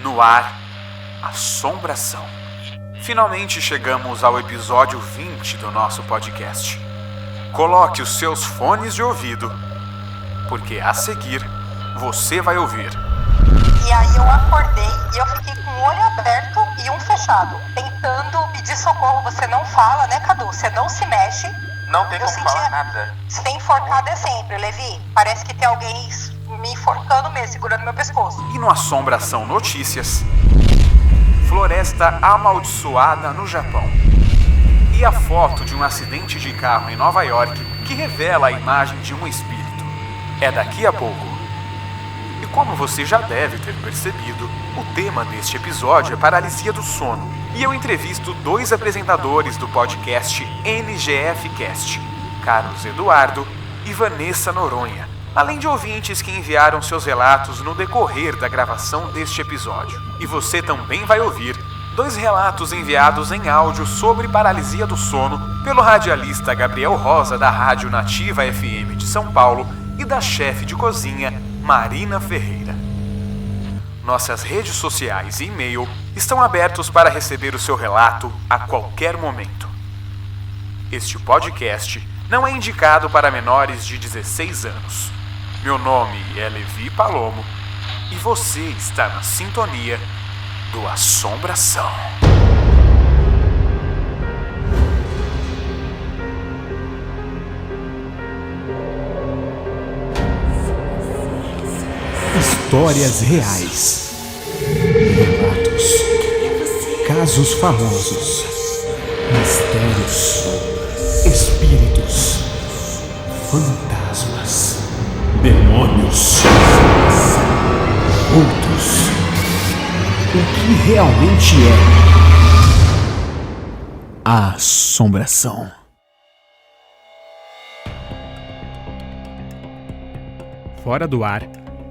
No ar, Assombração. Finalmente chegamos ao episódio 20 do nosso podcast. Coloque os seus fones de ouvido, porque a seguir você vai ouvir. E aí eu acordei e eu fiquei com um olho aberto e um fechado, tentando pedir socorro. Você não fala, né, Cadu? Você não se mexe. Não tem como falar nada. Ser enforcado é sempre, Levi. Parece que tem alguém me enforcando mesmo, segurando meu pescoço. E no Assombração Notícias, floresta amaldiçoada no Japão. E a foto de um acidente de carro em Nova York que revela a imagem de um espírito. É daqui a pouco. E como você já deve ter percebido, o tema deste episódio é paralisia do sono. E eu entrevisto dois apresentadores do podcast NGF Cast, Carlos Eduardo e Vanessa Noronha, além de ouvintes que enviaram seus relatos no decorrer da gravação deste episódio. E você também vai ouvir dois relatos enviados em áudio sobre paralisia do sono pelo radialista Gabriel Rosa da Rádio Nativa FM de São Paulo e da chefe de cozinha Marina Ferreira. Nossas redes sociais e e-mail estão abertos para receber o seu relato a qualquer momento. Este podcast não é indicado para menores de 16 anos. Meu nome é Levi Palomo e você está na sintonia do Assombração. Histórias reais, relatos, casos famosos, mistérios, espíritos, fantasmas, demônios, vultos. O que realmente é a assombração? Fora do ar,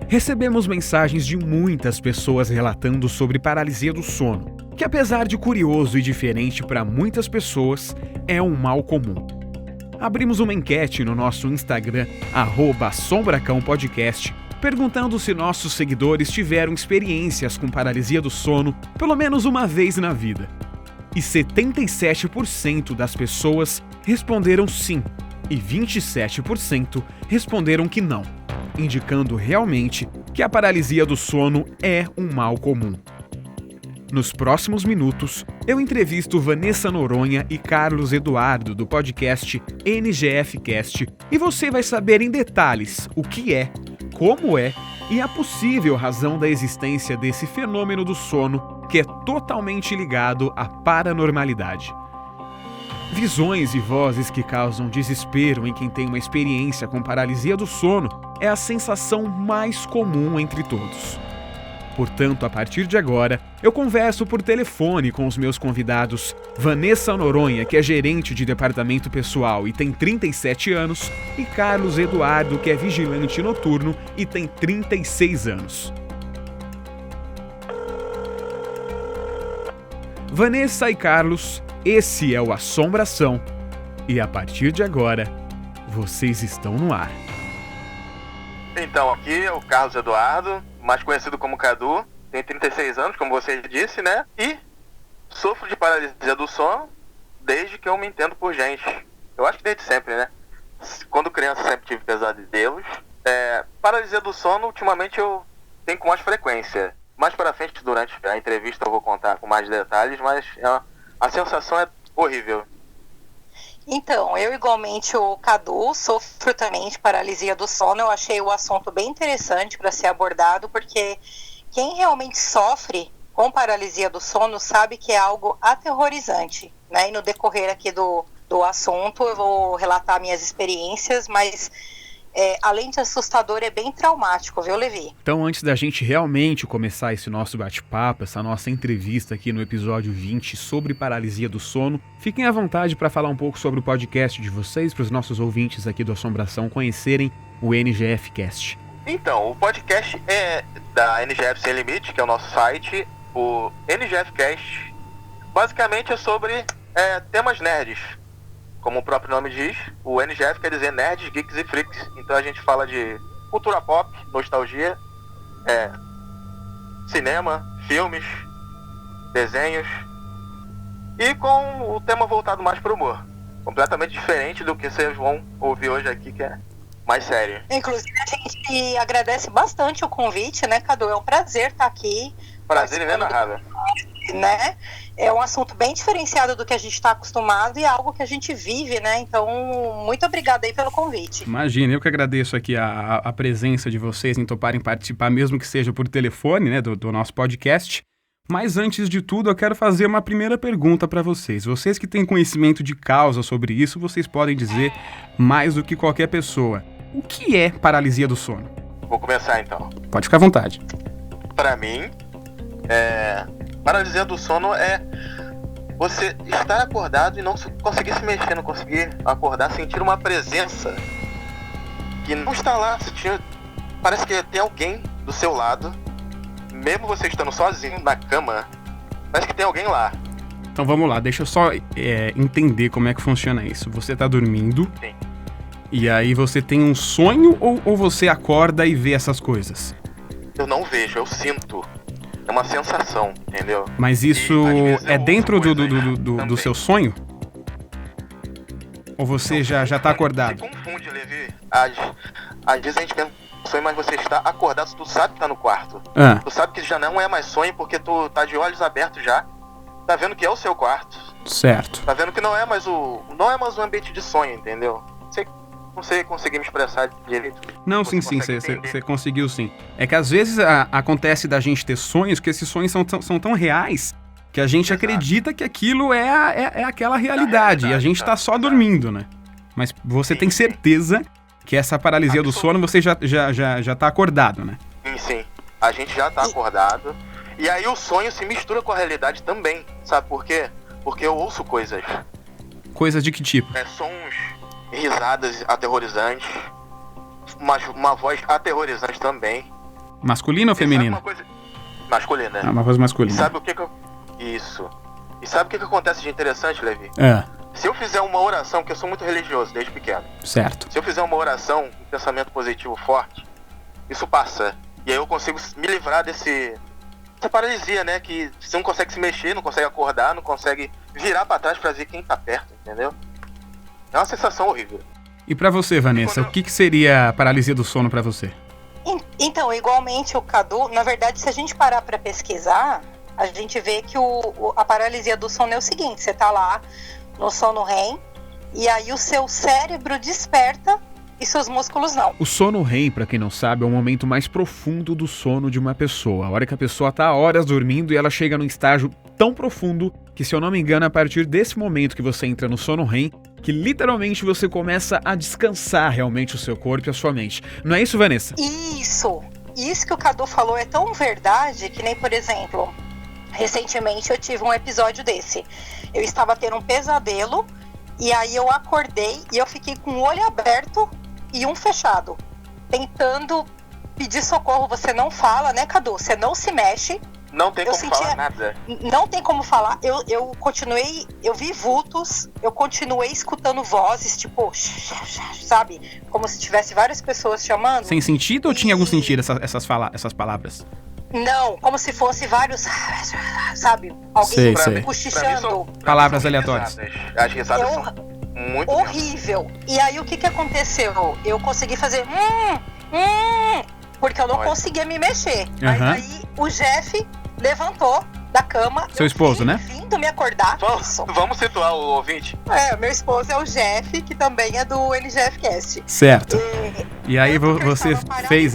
recebemos mensagens de muitas pessoas relatando sobre paralisia do sono, que apesar de curioso e diferente para muitas pessoas, é um mal comum. Abrimos uma enquete no nosso Instagram, @assombracãopodcast, perguntando se nossos seguidores tiveram experiências com paralisia do sono pelo menos uma vez na vida. E 77% das pessoas responderam sim, e 27% responderam que não, indicando realmente que a paralisia do sono é um mal comum. Nos próximos minutos, eu entrevisto Vanessa Noronha e Carlos Eduardo do podcast NGF Cast e você vai saber em detalhes o que é, como é e a possível razão da existência desse fenômeno do sono que é totalmente ligado à paranormalidade. Visões e vozes que causam desespero em quem tem uma experiência com paralisia do sono é a sensação mais comum entre todos. Portanto, a partir de agora, eu converso por telefone com os meus convidados Vanessa Noronha, que é gerente de departamento pessoal e tem 37 anos, e Carlos Eduardo, que é vigilante noturno e tem 36 anos. Vanessa e Carlos, esse é o Assombração, e a partir de agora, vocês estão no ar. Então, aqui é o Carlos Eduardo, mais conhecido como Cadu, tenho 36 anos, como você disse, né? E sofro de paralisia do sono desde que eu me entendo por gente. Eu acho que desde sempre, né? Quando criança sempre tive pesadelos. Paralisia do sono, ultimamente eu tenho com mais frequência. Mais para frente, durante a entrevista, eu vou contar com mais detalhes, mas a sensação é horrível. Então, eu igualmente o Cadu sofro também de paralisia do sono. Eu achei o assunto bem interessante para ser abordado, porque quem realmente sofre com paralisia do sono sabe que é algo aterrorizante, né? E no decorrer aqui do assunto eu vou relatar minhas experiências, mas além de assustador, é bem traumático, viu, Levi? Então, antes da gente realmente começar esse nosso bate-papo, essa nossa entrevista aqui no episódio 20 sobre paralisia do sono, fiquem à vontade para falar um pouco sobre o podcast de vocês, para os nossos ouvintes aqui do Assombração conhecerem o NGF Cast. Então, o podcast é da NGF Sem Limite, que é o nosso site. O NGF Cast basicamente é sobre temas nerds. Como o próprio nome diz, o NGF quer dizer Nerds, Geeks e Freaks. Então a gente fala de cultura pop, nostalgia, cinema, filmes, desenhos, e com o tema voltado mais pro humor. Completamente diferente do que vocês vão ouvir hoje aqui, que é mais sério. Inclusive, a gente agradece bastante o convite, né, Cadu? É um prazer estar aqui. Prazer inenarrável. Né? É um assunto bem diferenciado do que a gente está acostumado e é algo que a gente vive, né? Então, muito obrigada aí pelo convite. Imagina, eu que agradeço aqui a presença de vocês em toparem participar, mesmo que seja por telefone, né, do nosso podcast. Mas antes de tudo, eu quero fazer uma primeira pergunta para vocês. Vocês que têm conhecimento de causa sobre isso, vocês podem dizer mais do que qualquer pessoa. O que é paralisia do sono? Vou começar então. Pode ficar à vontade. Para mim, paralisia do sono é você estar acordado e não conseguir se mexer, não conseguir acordar, sentir uma presença que não está lá. Parece que tem alguém do seu lado. Mesmo você estando sozinho na cama, parece que tem alguém lá. Então vamos lá, deixa eu só entender como é que funciona isso. Você tá dormindo. Sim. E aí você tem um sonho ou você acorda e vê essas coisas? Eu não vejo, eu sinto. É uma sensação, entendeu? Mas isso é dentro do seu sonho? Ou você já tá acordado? Se confunde, Levi. Às vezes a gente pensa sonho, mas você está acordado, tu sabe que tá no quarto. Tu sabe que já não é mais sonho porque tu tá de olhos abertos já. Tá vendo que é o seu quarto. Certo. Tá vendo que não é mais um ambiente de sonho, entendeu? Não sei conseguir me expressar direito. Não, sim, você conseguiu sim. É que às vezes acontece da gente ter sonhos, que esses sonhos são tão reais que a gente acredita que aquilo é aquela realidade e a gente tá só dormindo, né? Mas você tem certeza que essa paralisia do sono você já tá acordado, né? Sim. A gente já tá acordado. E aí o sonho se mistura com a realidade também. Sabe por quê? Porque eu ouço coisas. Coisas de que tipo? Sons, risadas aterrorizantes. Uma voz aterrorizante também. Masculina ou feminina? Masculina. Uma voz masculina. E sabe o que Isso. E sabe o que acontece de interessante, Levi? Se eu fizer uma oração, porque eu sou muito religioso desde pequeno. Certo. Se eu fizer uma oração, um pensamento positivo forte, isso passa. E aí eu consigo me livrar dessa paralisia, né? Que você não consegue se mexer, não consegue acordar, não consegue virar pra trás pra ver quem tá perto, entendeu? É uma sensação horrível. E pra você, Vanessa, o que seria a paralisia do sono pra você? Então, igualmente o Cadu, na verdade, se a gente parar pra pesquisar, a gente vê que a paralisia do sono é o seguinte: você tá lá no sono REM, e aí o seu cérebro desperta e seus músculos não. O sono REM, pra quem não sabe, é o momento mais profundo do sono de uma pessoa. A hora que a pessoa tá horas dormindo e ela chega num estágio tão profundo que, se eu não me engano, é a partir desse momento que você entra no sono REM, que literalmente você começa a descansar realmente o seu corpo e a sua mente. Não é isso, Vanessa? Isso que o Cadu falou é tão verdade que nem, por exemplo, recentemente eu tive um episódio desse. Eu estava tendo um pesadelo e aí eu acordei e eu fiquei com o olho aberto e um fechado, tentando pedir socorro. Você não fala, né, Cadu? Você não se mexe. Não tem como falar nada. Não tem como falar. Eu continuei, eu vi vultos, eu continuei escutando vozes, tipo, sabe? Como se tivesse várias pessoas chamando. Sem sentido ou tinha algum sentido essas palavras? Não, como se fosse vários, sabe? Alguém cochichando. Palavras aleatórias. As risadas são muito horrível. E aí o que aconteceu? Eu consegui fazer porque eu não conseguia me mexer. Mas aí o Jeff levantou da cama. Seu esposo, né? Vindo me acordar. Vamos situar o ouvinte. Meu esposo é o Jeff, que também é do NGFcast. Certo. E aí você fez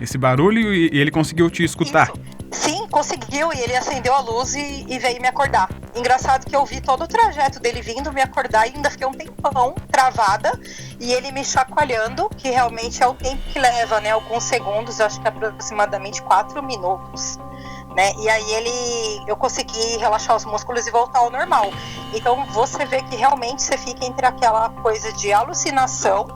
esse barulho e ele conseguiu te escutar. Isso. Sim, conseguiu, e ele acendeu a luz e veio me acordar. Engraçado que eu vi todo o trajeto dele vindo me acordar e ainda fiquei um tempão travada, e ele me chacoalhando, que realmente é o tempo que leva, né? Alguns segundos, eu acho que aproximadamente 4 minutos. Né? E aí eu consegui relaxar os músculos e voltar ao normal. Então você vê que realmente você fica entre aquela coisa de alucinação,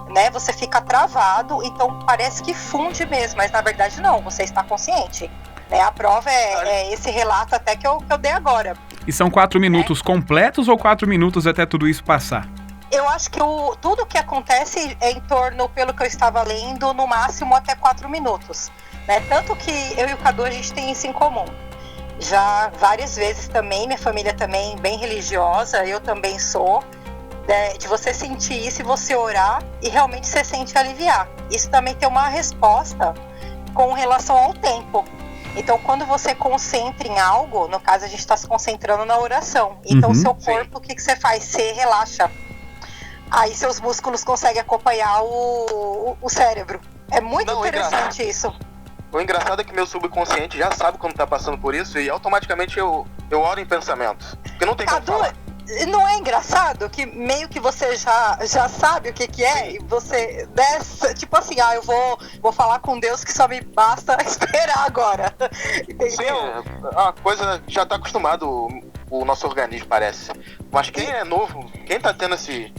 né? Você fica travado, então parece que funde mesmo, mas na verdade não, você está consciente, né? A prova é esse relato até que eu dei agora. E são 4 minutos completos ou 4 minutos até tudo isso passar? Eu acho que tudo que acontece é em torno, pelo que eu estava lendo, no máximo até 4 minutos. Né? Tanto que eu e o Cadu, a gente tem isso em comum. Já várias vezes também, minha família também bem religiosa, eu também sou, de você sentir isso e você orar e realmente você sente aliviar. Isso também tem uma resposta com relação ao tempo. Então, quando você concentra em algo, no caso a gente está se concentrando na oração. Então, seu corpo, o que você faz? Você relaxa. Aí seus músculos conseguem acompanhar o cérebro. É muito interessante isso. O engraçado é que meu subconsciente já sabe quando tá passando por isso e automaticamente eu oro em pensamento. Porque não tem como falar. Não é engraçado que meio que você já sabe o que é? E você desce, tipo assim, eu vou falar com Deus que só me basta esperar agora. Entendeu? Sim, a coisa já tá acostumado, o nosso organismo parece. Mas quem é novo, quem tá tendo esses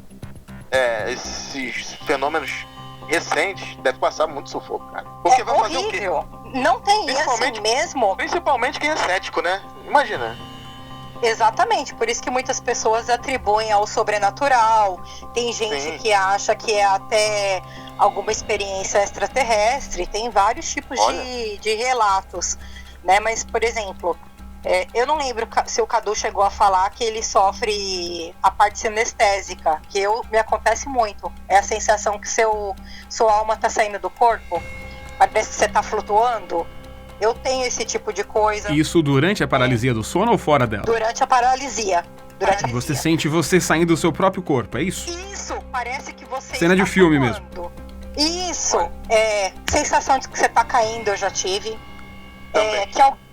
fenômenos recentes, deve passar muito sufoco, cara. Porque vai fazer horrível. O quê? Não tem isso mesmo. Principalmente quem é cético, né? Imagina. Exatamente, por isso que muitas pessoas atribuem ao sobrenatural. Tem gente que acha que é até alguma experiência extraterrestre. Tem vários tipos de relatos, né? Mas, por exemplo, eu não lembro se o Cadu chegou a falar que ele sofre a parte sinestésica, que me acontece muito. É a sensação que sua alma tá saindo do corpo. Parece que você tá flutuando. Eu tenho esse tipo de coisa. Isso durante a paralisia do sono ou fora dela? Durante a paralisia. Você sente você saindo do seu próprio corpo, é isso? Isso, parece que você Cena de filme mesmo. Isso, sensação de que você tá caindo, eu já tive.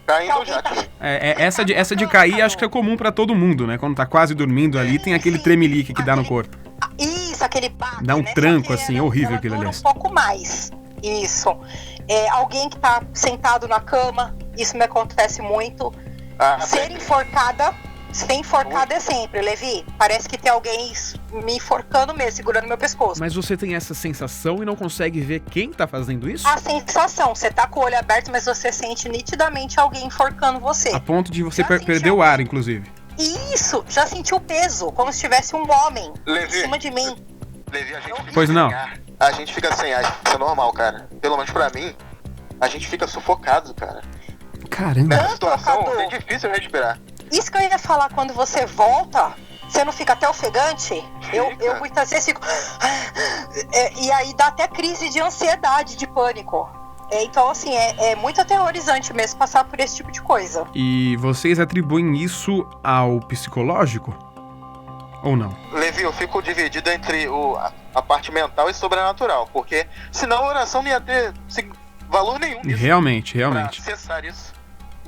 Caindo já tive. Essa de cair acho que é comum pra todo mundo, né? Quando tá quase dormindo ali, tem aquele tremelique que dá no corpo. Isso, aquele baque, dá um tranco assim, horrível aquilo ali. Um pouco mais, isso. Alguém que tá sentado na cama, isso me acontece muito. Ser enforcada é sempre, Levi. Parece que tem alguém me enforcando mesmo, segurando meu pescoço. Mas você tem essa sensação e não consegue ver quem tá fazendo isso? A sensação, você tá com o olho aberto, mas você sente nitidamente alguém enforcando você. A ponto de você perder o ar, inclusive. Isso, já senti o peso, como se tivesse um homem em cima de mim. Levi, a gente pois não. A gente fica sem ar, isso é normal, cara. Pelo menos pra mim, a gente fica sufocado, cara. Caramba. Nessa situação, é difícil respirar. Isso que eu ia falar, quando você volta, você não fica até ofegante? Eu muitas vezes fico... E aí dá até crise de ansiedade, de pânico. Então, assim, é muito aterrorizante mesmo passar por esse tipo de coisa. E vocês atribuem isso ao psicológico? Ou não? Levi, eu fico dividido entre a parte mental e sobrenatural, porque senão a oração não ia ter valor nenhum nisso. Realmente. Pra acessar isso,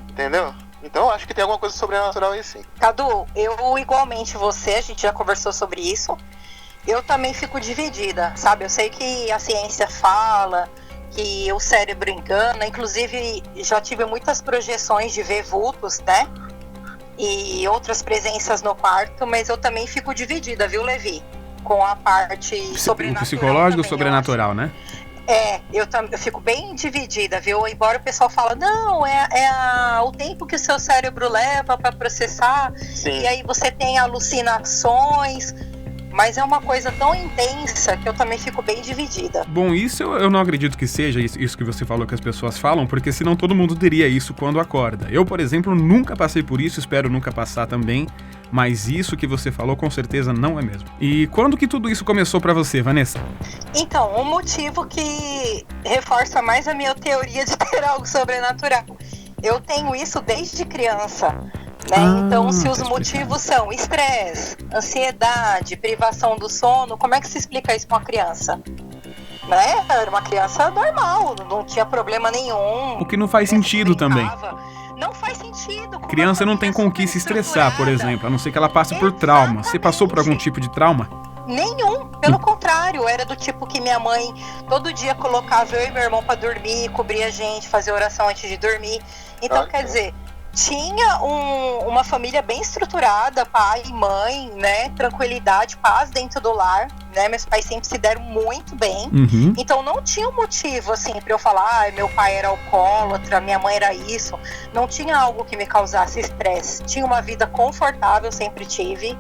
entendeu? Então eu acho que tem alguma coisa sobrenatural aí sim. Cadu, eu igualmente você, a gente já conversou sobre isso, eu também fico dividida, sabe? Eu sei que a ciência fala que o cérebro engana, inclusive já tive muitas projeções de ver vultos, né? E outras presenças no quarto, mas eu também fico dividida, viu, Levi? Com a parte sobrenatural. O psicológico também, sobrenatural, né? Eu fico bem dividida, viu? Embora o pessoal fala, não, o tempo que o seu cérebro leva para processar, sim. E aí você tem alucinações, mas é uma coisa tão intensa que eu também fico bem dividida. Bom, isso eu não acredito que seja isso que você falou que as pessoas falam, porque senão todo mundo teria isso quando acorda. Eu, por exemplo, nunca passei por isso, espero nunca passar também, mas isso que você falou com certeza não é mesmo. E quando que tudo isso começou pra você, Vanessa? Então, um motivo que reforça mais a minha teoria de ter algo sobrenatural. Eu tenho isso desde criança, né? Então, se os motivos são estresse, ansiedade, privação do sono, como é que se explica isso pra uma criança? Né? Era uma criança normal, não tinha problema nenhum. O que não faz sentido também. Não faz sentido. Criança não tem com o que se estressar, por exemplo, a não ser que ela passe por trauma. Você passou por algum tipo de trauma? Nenhum, pelo contrário, era do tipo que minha mãe todo dia colocava eu e meu irmão pra dormir, cobria a gente, fazia oração antes de dormir. Então, quer dizer, tinha uma família bem estruturada, pai e mãe, né, tranquilidade, paz dentro do lar, né, meus pais sempre se deram muito bem, Então não tinha um motivo, assim, pra eu falar, meu pai era alcoólatra, minha mãe era isso, não tinha algo que me causasse estresse, tinha uma vida confortável, sempre tive.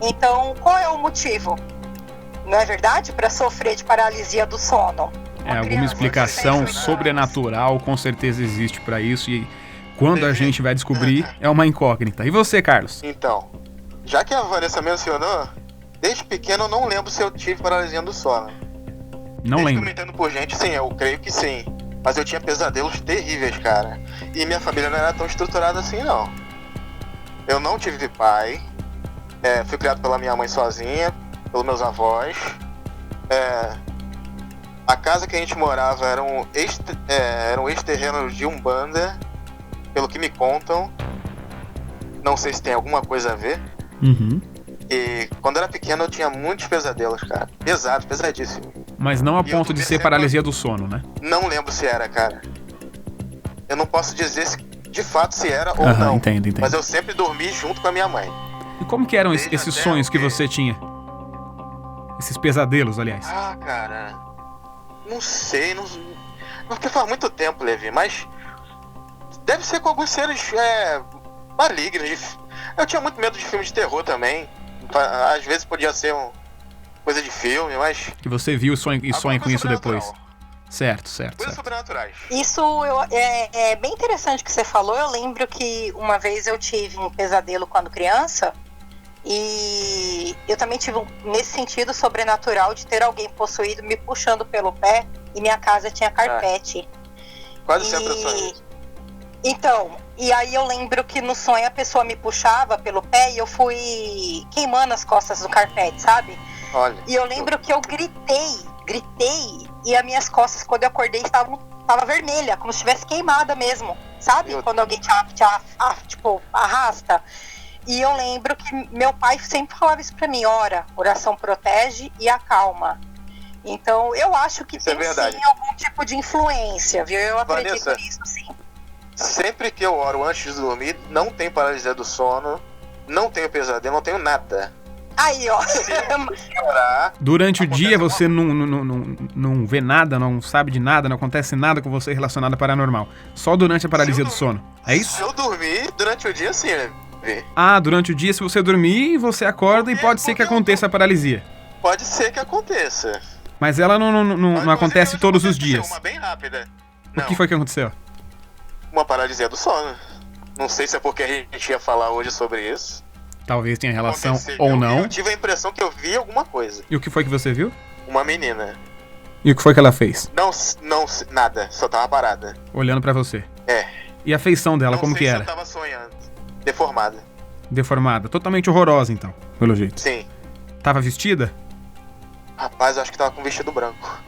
Então, qual é o motivo? não é verdade? Para sofrer de paralisia do sono. Alguma explicação sobrenatural com certeza existe para isso e quando a gente vai descobrir é uma incógnita. E você, Carlos? Então, já que a Vanessa mencionou, desde pequeno eu não lembro se eu tive paralisia do sono. Não lembro. Comentando por gente, sim, eu creio que sim. Mas eu tinha pesadelos terríveis, cara. E minha família não era tão estruturada assim, não. Eu não tive pai. Fui criado pela minha mãe sozinha, pelos meus avós. A casa que a gente morava era um ex-terreno de Umbanda, pelo que me contam. Não sei se tem alguma coisa a ver. Uhum. E quando eu era pequeno eu tinha muitos pesadelos, cara. Pesados, pesadíssimos. Mas não a ponto de ser paralisia do sono, né? Não lembro se era, cara. Eu não posso dizer de fato se era ou não. Entendo. Mas eu sempre dormi junto com a minha mãe. E como que eram esses sonhos que você tinha? Esses pesadelos, aliás. Ah, cara... Não sei, porque faz muito tempo, Levi, mas... Deve ser com alguns seres malignos. Eu tinha muito medo de filme de terror também. Às vezes podia ser coisa de filme, mas... Que você viu e sonha com isso depois. Certo. Coisas sobrenaturais. Isso é bem interessante que você falou. Eu lembro que uma vez eu tive um pesadelo quando criança. E eu também tive, nesse sentido, sobrenatural de ter alguém possuído me puxando pelo pé. E minha casa tinha carpete. Quase sempre eu sonho. Então, e aí eu lembro que no sonho a pessoa me puxava pelo pé e eu fui queimando as costas do carpete, sabe? Olha. E eu lembro que eu gritei, e as minhas costas, quando eu acordei, tava vermelha, como se estivesse queimada mesmo, sabe? Quando alguém te arrasta. E eu lembro que meu pai sempre falava isso pra mim: oração protege e acalma. Então eu acho que isso tem sim algum tipo de influência, viu? Eu acredito Vanessa, nisso, sim. Sempre que eu oro antes de dormir, não tenho paralisia do sono, não tenho pesadelo, não tenho nada. Aí, ó. Durante o dia você não vê nada, não sabe de nada, não acontece nada com você relacionado a paranormal. Só durante a paralisia do sono. É isso? Se eu dormir, durante o dia, sim, né? Durante o dia, se você dormir, você acorda e pode ser que aconteça a paralisia. Pode ser que aconteça. Mas ela não acontece todos os dias. Uma bem rápida. O que foi que aconteceu? Uma paralisia do sono. Não sei se é porque a gente ia falar hoje sobre isso. Talvez tenha relação ou não. Eu tive a impressão que eu vi alguma coisa. E o que foi que você viu? Uma menina. E o que foi que ela fez? Não, nada. Só tava parada. Olhando pra você. E a feição dela, como que era? Eu tava sonhando. Deformada. Deformada. Totalmente horrorosa, então, pelo jeito. Sim. Tava vestida? Rapaz, eu acho que tava com vestido branco.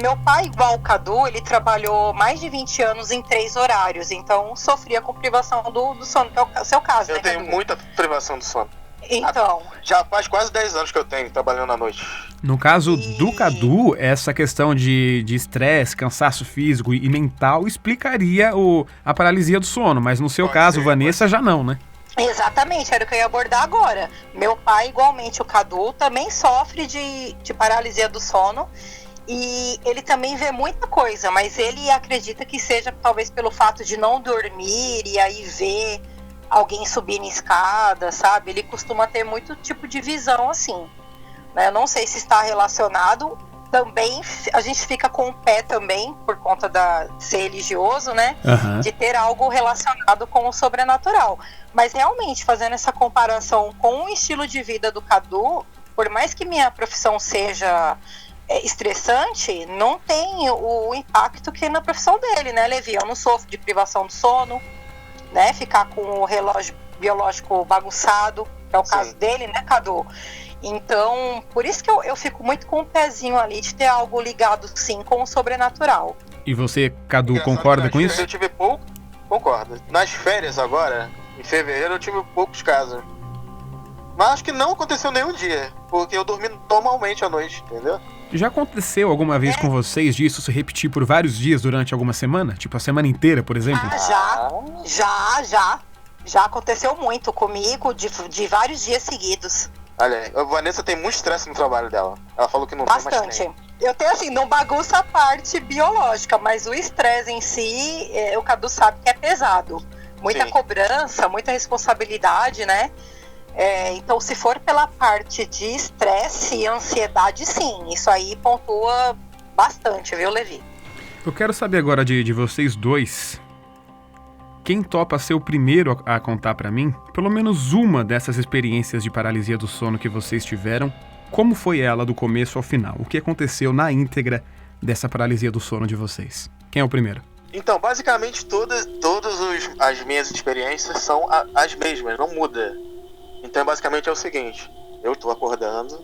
Meu pai, igual o Cadu, ele trabalhou mais de 20 anos em 3 horários, então sofria com privação do sono, que é o seu caso, Eu tenho muita privação do sono. Então... Já faz quase 10 anos que eu tenho trabalhando à noite. No caso do Cadu, essa questão de estresse, cansaço físico e mental explicaria a paralisia do sono, mas no seu caso, Vanessa, já não, né? Exatamente, era o que eu ia abordar agora. Meu pai, igualmente o Cadu, também sofre de paralisia do sono. E ele também vê muita coisa, mas ele acredita que seja talvez pelo fato de não dormir e aí ver alguém subir na escada, sabe? Ele costuma ter muito tipo de visão assim, né? Eu não sei se está relacionado. Também a gente fica com o pé também, por conta de ser religioso, né? Uhum. De ter algo relacionado com o sobrenatural. Mas realmente, fazendo essa comparação com o estilo de vida do Cadu, por mais que minha profissão seja estressante, não tem o impacto que na profissão dele, né, Levi? Eu não sofro de privação do sono, né? Ficar com o relógio biológico bagunçado, que é o caso dele, né, Cadu? Então, por isso que eu fico muito com o pezinho ali de ter algo ligado, sim, com o sobrenatural. E você, Cadu, concorda com isso? Eu tive pouco, concordo. Nas férias agora, em fevereiro, eu tive poucos casos. Mas acho que não aconteceu nenhum dia, porque eu dormi normalmente à noite, entendeu? Já aconteceu alguma vez com vocês disso se repetir por vários dias durante alguma semana? Tipo a semana inteira, por exemplo? Já aconteceu muito comigo, de vários dias seguidos. Olha, a Vanessa tem muito estresse no trabalho dela. Ela falou que não tem mais tempo. Eu tenho assim, não bagunça a parte biológica, mas o estresse em si, o Cadu sabe que é pesado. Muita cobrança, muita responsabilidade, né? Então, se for pela parte de estresse e ansiedade, sim, isso aí pontua bastante, viu, Levi? Eu quero saber agora de vocês dois, quem topa ser o primeiro a contar pra mim, pelo menos uma dessas experiências de paralisia do sono que vocês tiveram, como foi ela do começo ao final? O que aconteceu na íntegra dessa paralisia do sono de vocês? Quem é o primeiro? Então, basicamente, todas as minhas experiências são as mesmas, não muda. Então, basicamente, é o seguinte: eu tô acordando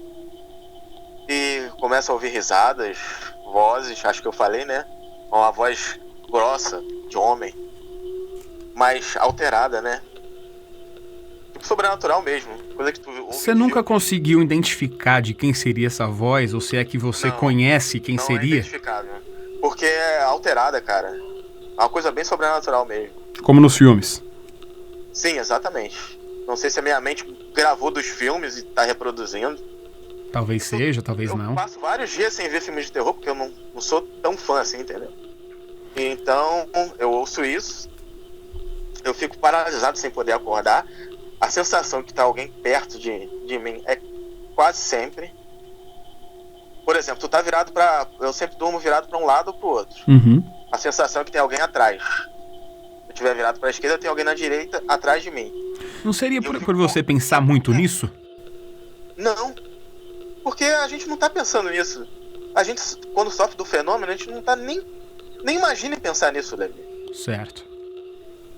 e começo a ouvir risadas, vozes, acho que eu falei, né? Uma voz grossa, de homem, mas alterada, né? Tipo sobrenatural mesmo. Coisa que tu ouve. Você nunca conseguiu identificar de quem seria essa voz, ou se é que você conhece quem não seria? É identificável. Porque é alterada, cara. É uma coisa bem sobrenatural mesmo. Como nos filmes. Sim, exatamente. Não sei se a minha mente gravou dos filmes e tá reproduzindo. Talvez seja, talvez não. Eu passo vários dias sem ver filmes de terror, porque eu não sou tão fã assim, entendeu? Então, eu ouço isso, eu fico paralisado sem poder acordar. A sensação que tá alguém perto de mim é quase sempre. Por exemplo, tu tá virado pra... Eu sempre durmo virado pra um lado ou pro outro. Uhum. A sensação é que tem alguém atrás. Se eu estiver virado pra esquerda, tem alguém na direita atrás de mim. Não seria por você pensar muito nisso? Não. Porque a gente não tá pensando nisso. A gente, quando sofre do fenômeno, a gente não tá nem imagina em pensar nisso, Levi. Certo.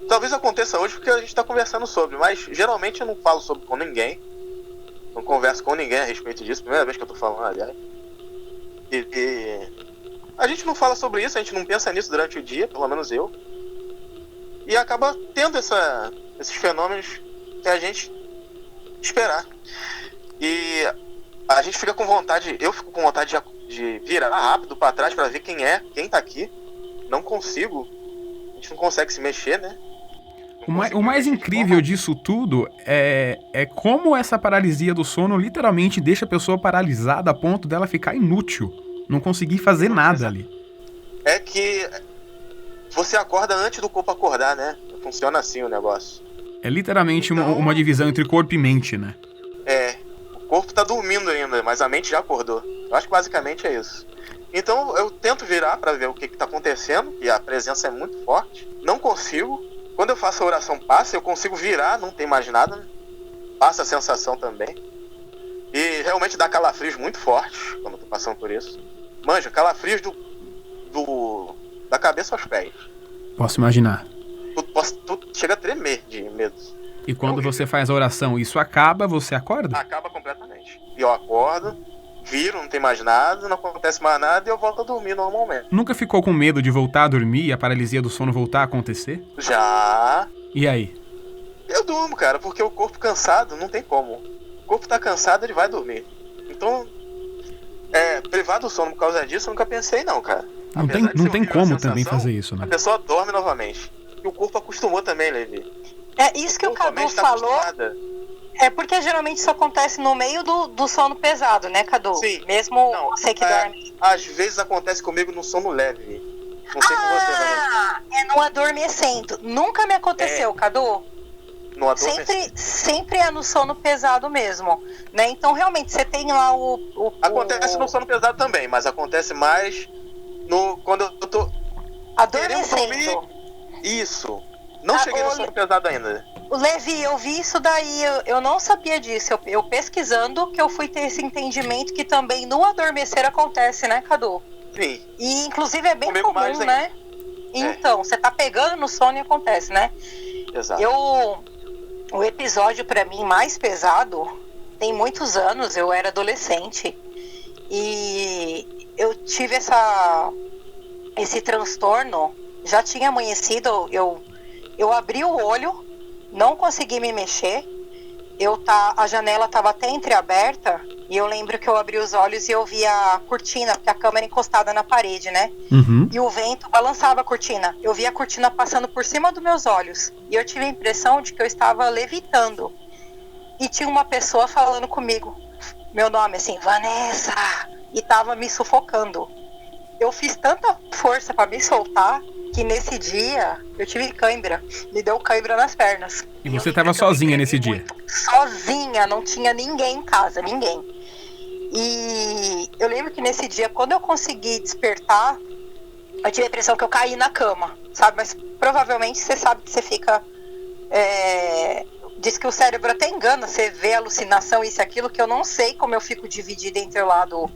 Talvez aconteça hoje porque a gente tá conversando sobre, mas geralmente eu não falo sobre com ninguém. Não converso com ninguém a respeito disso. Primeira vez que eu tô falando, aliás. E a gente não fala sobre isso, a gente não pensa nisso durante o dia, pelo menos eu. E acaba tendo esses fenômenos que a gente esperar. E a gente fica com vontade, eu fico com vontade de virar rápido pra trás pra ver quem tá aqui. Não consigo. A gente não consegue se mexer, né? O mais incrível disso tudo é como essa paralisia do sono literalmente deixa a pessoa paralisada a ponto dela ficar inútil. Não conseguir fazer nada ali. É que você acorda antes do corpo acordar, né? Funciona assim o negócio. É literalmente uma divisão entre corpo e mente, né? O corpo tá dormindo ainda, mas a mente já acordou. Eu acho que basicamente é isso. Então eu tento virar pra ver o que tá acontecendo, e a presença é muito forte. Não consigo. Quando eu faço a oração passa, eu consigo virar, não tem mais nada. Passa a sensação também. E realmente dá calafrios muito fortes quando eu tô passando por isso. Manja, calafrios da cabeça aos pés. Posso imaginar. Tu chega a tremer de medo. E quando você faz a oração, isso acaba, você acorda? Acaba completamente. E eu acordo, viro, não tem mais nada, não acontece mais nada e eu volto a dormir normalmente. Nunca ficou com medo de voltar a dormir e a paralisia do sono voltar a acontecer? Já. E aí? Eu durmo, cara, porque o corpo cansado não tem como. O corpo tá cansado, ele vai dormir. Então, privar do sono por causa disso, eu nunca pensei não, cara. Não tem como também fazer isso, né? A pessoa dorme novamente. E o corpo acostumou também, Levi. É isso que o Cadu falou. É porque geralmente isso acontece no meio do sono pesado, né, Cadu? Sim. Mesmo você que dorme. Às vezes acontece comigo no sono leve. Não sei com você, né? É no adormecendo. Nunca me aconteceu, Cadu. No adormecendo. Sempre é no sono pesado mesmo, né? Então realmente você tem lá Acontece no sono pesado também, mas acontece mais quando eu tô adormecendo. Isso. Não cheguei no sono pesado ainda. Levi, eu vi isso daí, eu não sabia disso. Eu pesquisando que eu fui ter esse entendimento que também no adormecer acontece, né, Cadu? Sim. E inclusive é bem Comigo comum, né? Então, você tá pegando no sono e acontece, né? Exato. O episódio pra mim mais pesado tem muitos anos, eu era adolescente e eu tive esse transtorno, já tinha amanhecido, eu abri o olho, não consegui me mexer, a janela estava até entreaberta e eu lembro que eu abri os olhos e eu vi a cortina, porque a cama era encostada na parede, né? Uhum. E o vento balançava a cortina. Eu vi a cortina passando por cima dos meus olhos e eu tive a impressão de que eu estava levitando. E tinha uma pessoa falando comigo, meu nome assim, Vanessa, e estava me sufocando. Eu fiz tanta força para me soltar que nesse dia eu tive cãibra, me deu cãibra nas pernas. E você estava sozinha nesse dia? Sozinha, não tinha ninguém em casa, ninguém. E eu lembro que nesse dia, quando eu consegui despertar, eu tive a impressão que eu caí na cama, sabe? Mas provavelmente você sabe que você fica... Diz que o cérebro até engana, você vê alucinação, isso e aquilo, que eu não sei como eu fico dividida entre o lado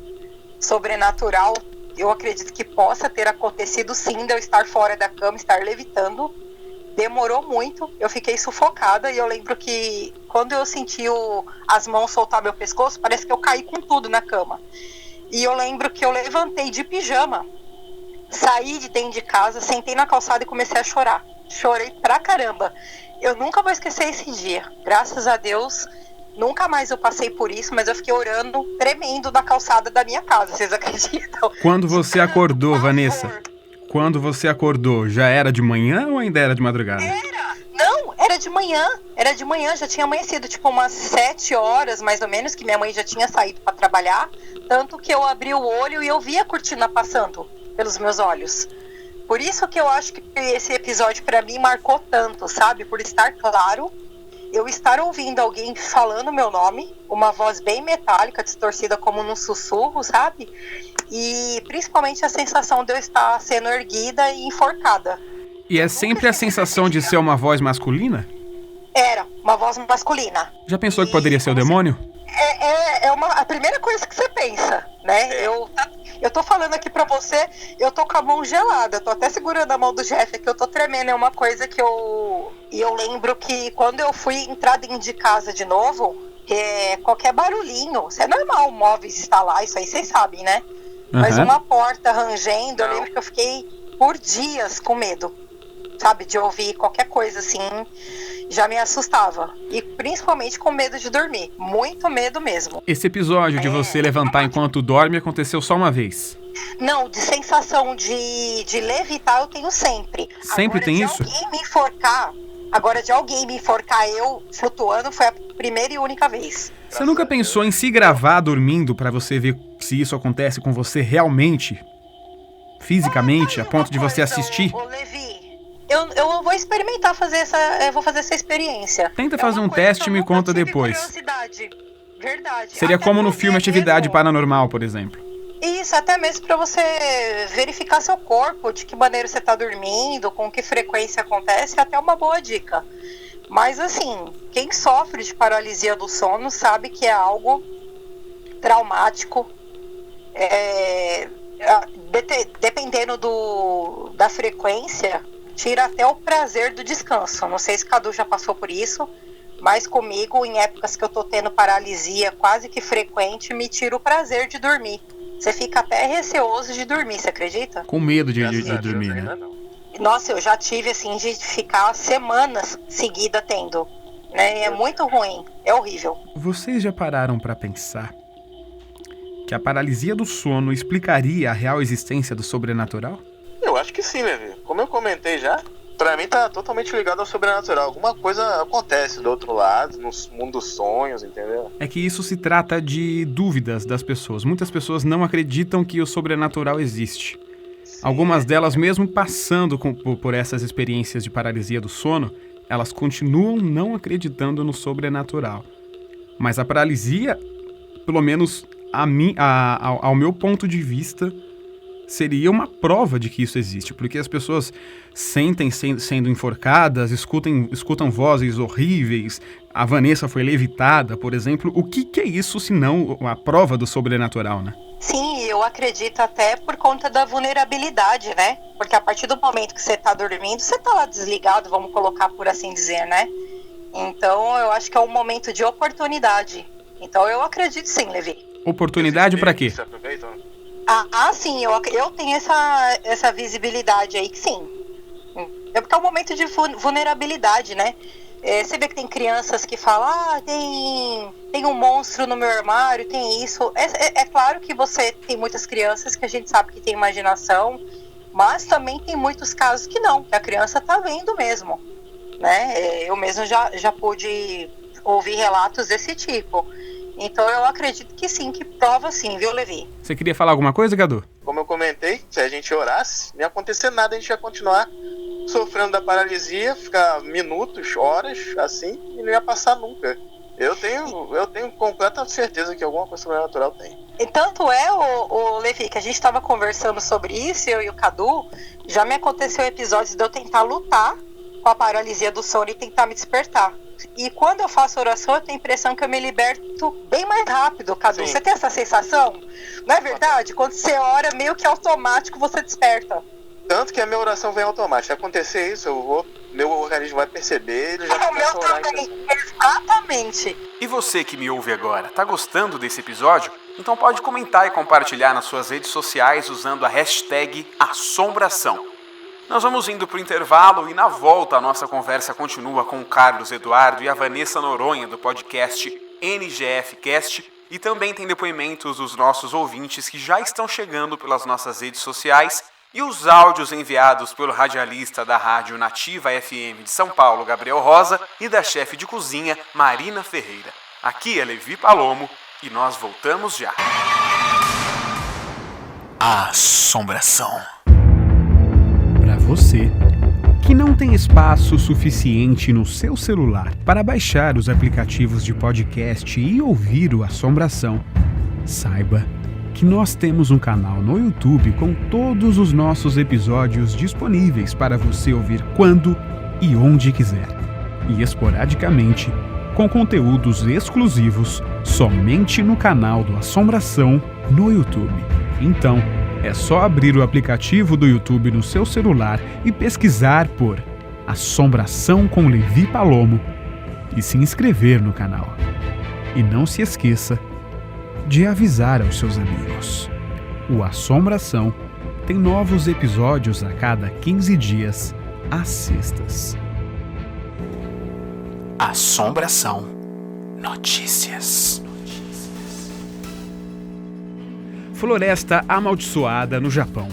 sobrenatural. Eu acredito que possa ter acontecido sim, de eu estar fora da cama, estar levitando. Demorou muito, eu fiquei sufocada e eu lembro que quando eu senti as mãos soltar meu pescoço, parece que eu caí com tudo na cama. E eu lembro que eu levantei de pijama, saí de dentro de casa, sentei na calçada e comecei a chorar. Chorei pra caramba. Eu nunca vou esquecer esse dia. Graças a Deus, nunca mais eu passei por isso, mas eu fiquei orando, tremendo na calçada da minha casa, vocês acreditam? Quando você acordou, Vanessa? Quando você acordou, já era de manhã ou ainda era de madrugada? Não, era de manhã, já tinha amanhecido, tipo umas 7 horas, mais ou menos, que minha mãe já tinha saído para trabalhar, tanto que eu abri o olho e eu vi a cortina passando pelos meus olhos. Por isso que eu acho que esse episódio para mim marcou tanto, sabe? Por estar claro, eu estar ouvindo alguém falando meu nome, uma voz bem metálica, distorcida como num sussurro, sabe? E principalmente a sensação de eu estar sendo erguida e enforcada. E é sempre a sensação de ser uma voz masculina? Era, uma voz masculina. Já pensou que poderia ser o demônio? A primeira coisa que você pensa, né? Eu tô falando aqui pra você, eu tô com a mão gelada, eu tô até segurando a mão do Jeff aqui, eu tô tremendo, é uma coisa que E eu lembro que quando eu fui entrar dentro de casa de novo, qualquer barulhinho, isso é normal, móveis instalar, isso aí vocês sabem, né? Uhum. Mas uma porta rangendo, eu lembro que eu fiquei por dias com medo, sabe? De ouvir qualquer coisa assim, já me assustava. E principalmente com medo de dormir, muito medo mesmo. Esse episódio de você levantar enquanto dorme aconteceu só uma vez? Não, de sensação de levitar eu tenho sempre. Sempre agora, tem isso? Agora de alguém me enforcar eu flutuando foi a primeira e única vez. Você nunca pensou em se gravar dormindo pra você ver se isso acontece com você realmente? Fisicamente, a ponto de você assistir? Ô, Levi, eu vou experimentar fazer vou fazer essa experiência. Tenta fazer um teste e me conta depois. Verdade. Seria até como no filme Atividade mesmo, Paranormal, por exemplo. Isso, até mesmo pra você verificar seu corpo, de que maneira você tá dormindo, com que frequência acontece, é até uma boa dica. Mas assim, quem sofre de paralisia do sono sabe que é algo traumático. Dependendo da frequência, tira até o prazer do descanso. Não sei se Cadu já passou por isso, mas comigo, em épocas que eu tô tendo paralisia quase que frequente, me tira o prazer de dormir. Você fica até receoso de dormir, você acredita? Com medo de dormir, né? Nossa, eu já tive, assim, de ficar semanas seguidas tendo, né? É muito ruim, é horrível. Vocês já pararam pra pensar que a paralisia do sono explicaria a real existência do sobrenatural? Eu acho que sim, Levi. Como eu comentei já, pra mim tá totalmente ligado ao sobrenatural. Alguma coisa acontece do outro lado, no mundo dos sonhos, entendeu? É que isso se trata de dúvidas das pessoas. Muitas pessoas não acreditam que o sobrenatural existe. Sim. Algumas delas, mesmo passando por essas experiências de paralisia do sono, elas continuam não acreditando no sobrenatural. Mas a paralisia, pelo menos ao meu ponto de vista, seria uma prova de que isso existe, porque as pessoas sentem sendo enforcadas, escutam vozes horríveis, a Vanessa foi levitada, por exemplo. O que é isso se não a prova do sobrenatural, né? Sim, eu acredito até por conta da vulnerabilidade, né? Porque a partir do momento que você tá dormindo, você tá lá desligado, vamos colocar por assim dizer, né? Então eu acho que é um momento de oportunidade. Então eu acredito sim, Levi. Oportunidade pra quê? Sim, eu tenho essa visibilidade aí que sim. É porque é um momento de vulnerabilidade, né? Você vê que tem crianças que falam, tem um monstro no meu armário, tem isso. É claro que você tem muitas crianças que a gente sabe que tem imaginação, mas também tem muitos casos que não, que a criança tá vendo mesmo, né? Eu mesmo já pude ouvir relatos desse tipo. Então eu acredito que sim, que prova sim, viu, Levi? Você queria falar alguma coisa, Cadu? Como eu comentei, se a gente orasse, não ia acontecer nada, a gente ia continuar sofrendo da paralisia, ficar minutos, horas, assim, e não ia passar nunca. Eu tenho completa certeza que alguma coisa sobrenatural tem. E tanto é, o Levi, que a gente estava conversando sobre isso, eu e o Cadu, já me aconteceu episódios de eu tentar lutar com a paralisia do sono e tentar me despertar. E quando eu faço oração, eu tenho a impressão que eu me liberto bem mais rápido, Cadu. Sim. Você tem essa sensação? Não é verdade? Quando você ora, meio que automático você desperta. Tanto que a minha oração vem automática. Se acontecer isso, meu organismo vai perceber, ele já O meu começa a orar. também, exatamente. E você que me ouve agora, tá gostando desse episódio? Então pode comentar e compartilhar nas suas redes sociais usando a hashtag Assombração. Nós vamos indo pro intervalo e na volta a nossa conversa continua com o Carlos Eduardo e a Vanessa Noronha do podcast NGFcast e também tem depoimentos dos nossos ouvintes que já estão chegando pelas nossas redes sociais e os áudios enviados pelo radialista da Rádio Nativa FM de São Paulo, Gabriel Rosa, e da chefe de cozinha, Marina Ferreira. Aqui é Levi Palomo e nós voltamos já. Assombração. Para você que não tem espaço suficiente no seu celular para baixar os aplicativos de podcast e ouvir o Assombração, saiba que nós temos um canal no YouTube com todos os nossos episódios disponíveis para você ouvir quando e onde quiser. E esporadicamente, com conteúdos exclusivos somente no canal do Assombração no YouTube. Então, é só abrir o aplicativo do YouTube no seu celular e pesquisar por Assombração com Levi Palomo e se inscrever no canal. E não se esqueça de avisar aos seus amigos. O Assombração tem novos episódios a cada 15 dias, às sextas. Assombração Notícias. Floresta amaldiçoada no Japão.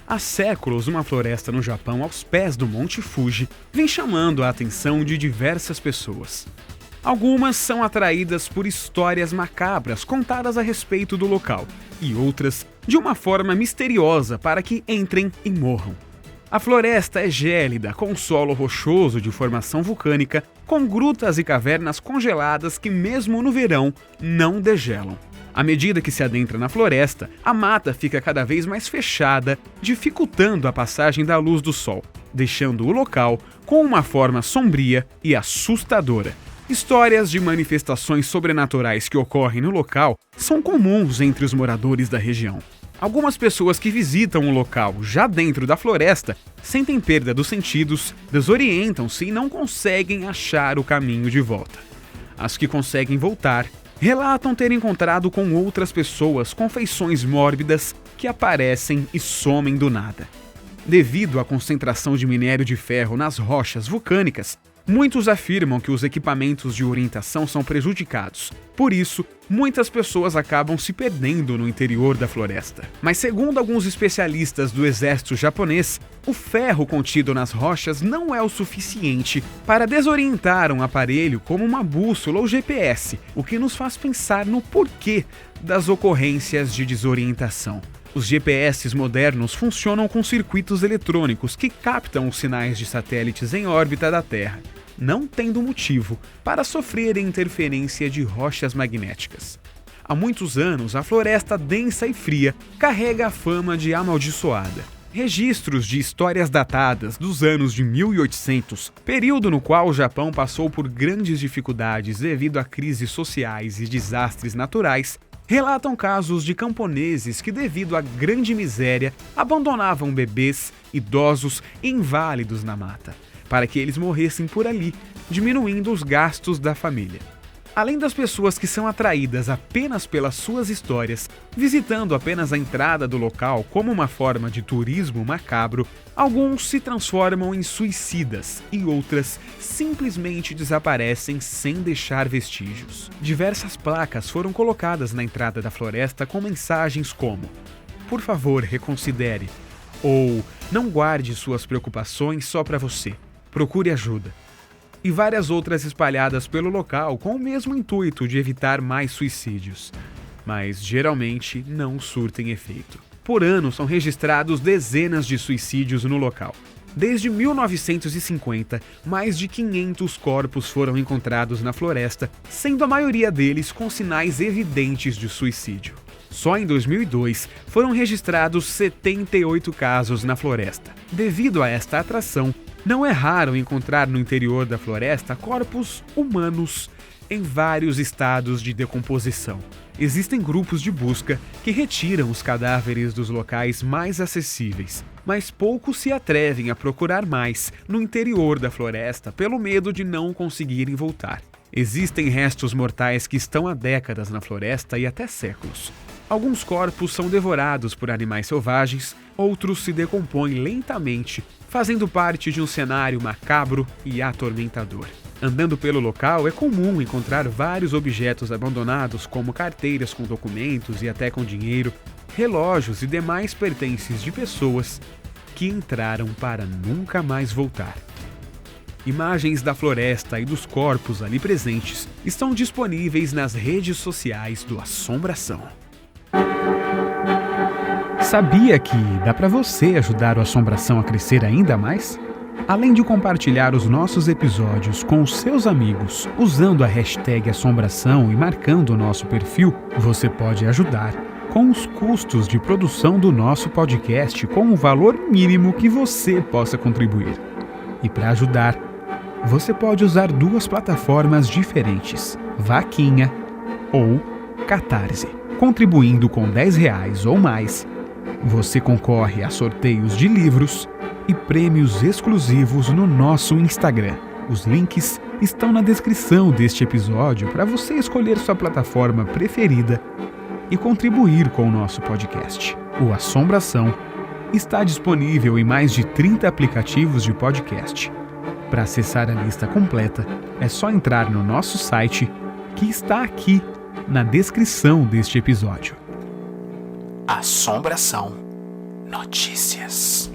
Há séculos, uma floresta no Japão aos pés do Monte Fuji vem chamando a atenção de diversas pessoas. Algumas são atraídas por histórias macabras contadas a respeito do local, e outras de uma forma misteriosa para que entrem e morram. A floresta é gélida, com solo rochoso de formação vulcânica, com grutas e cavernas congeladas que mesmo no verão não degelam. À medida que se adentra na floresta, a mata fica cada vez mais fechada, dificultando a passagem da luz do sol, deixando o local com uma forma sombria e assustadora. Histórias de manifestações sobrenaturais que ocorrem no local são comuns entre os moradores da região. Algumas pessoas que visitam o local já dentro da floresta sentem perda dos sentidos, desorientam-se e não conseguem achar o caminho de volta. As que conseguem voltar relatam ter encontrado com outras pessoas com feições mórbidas que aparecem e somem do nada. Devido à concentração de minério de ferro nas rochas vulcânicas, muitos afirmam que os equipamentos de orientação são prejudicados. Por isso, muitas pessoas acabam se perdendo no interior da floresta. Mas segundo alguns especialistas do exército japonês, o ferro contido nas rochas não é o suficiente para desorientar um aparelho como uma bússola ou GPS, o que nos faz pensar no porquê das ocorrências de desorientação. Os GPS modernos funcionam com circuitos eletrônicos que captam os sinais de satélites em órbita da Terra, não tendo motivo para sofrerem interferência de rochas magnéticas. Há muitos anos, a floresta densa e fria carrega a fama de amaldiçoada. Registros de histórias datadas dos anos de 1800, período no qual o Japão passou por grandes dificuldades devido a crises sociais e desastres naturais, relatam casos de camponeses que, devido à grande miséria, abandonavam bebês, idosos e inválidos na mata, para que eles morressem por ali, diminuindo os gastos da família. Além das pessoas que são atraídas apenas pelas suas histórias, visitando apenas a entrada do local como uma forma de turismo macabro, alguns se transformam em suicidas e outras simplesmente desaparecem sem deixar vestígios. Diversas placas foram colocadas na entrada da floresta com mensagens como: "Por favor, reconsidere", ou "Não guarde suas preocupações só para você, procure ajuda", e várias outras espalhadas pelo local com o mesmo intuito de evitar mais suicídios, mas geralmente não surtem efeito. Por ano são registrados dezenas de suicídios no local. Desde 1950, mais de 500 corpos foram encontrados na floresta, sendo a maioria deles com sinais evidentes de suicídio. Só em 2002 foram registrados 78 casos na floresta. Devido a esta atração, não é raro encontrar no interior da floresta corpos humanos em vários estados de decomposição. Existem grupos de busca que retiram os cadáveres dos locais mais acessíveis, mas poucos se atrevem a procurar mais no interior da floresta pelo medo de não conseguirem voltar. Existem restos mortais que estão há décadas na floresta e até séculos. Alguns corpos são devorados por animais selvagens, outros se decompõem lentamente, fazendo parte de um cenário macabro e atormentador. Andando pelo local, é comum encontrar vários objetos abandonados, como carteiras com documentos e até com dinheiro, relógios e demais pertences de pessoas que entraram para nunca mais voltar. Imagens da floresta e dos corpos ali presentes estão disponíveis nas redes sociais do Assombração. Sabia que dá para você ajudar o Assombração a crescer ainda mais? Além de compartilhar os nossos episódios com os seus amigos usando a hashtag Assombração e marcando o nosso perfil, você pode ajudar com os custos de produção do nosso podcast com o valor mínimo que você possa contribuir. E para ajudar, você pode usar duas plataformas diferentes, Vaquinha ou Catarse. Contribuindo com R$10 ou mais, você concorre a sorteios de livros e prêmios exclusivos no nosso Instagram. Os links estão na descrição deste episódio para você escolher sua plataforma preferida e contribuir com o nosso podcast. O Assombração está disponível em mais de 30 aplicativos de podcast. Para acessar a lista completa, é só entrar no nosso site, que está aqui na descrição deste episódio. Assombração Notícias.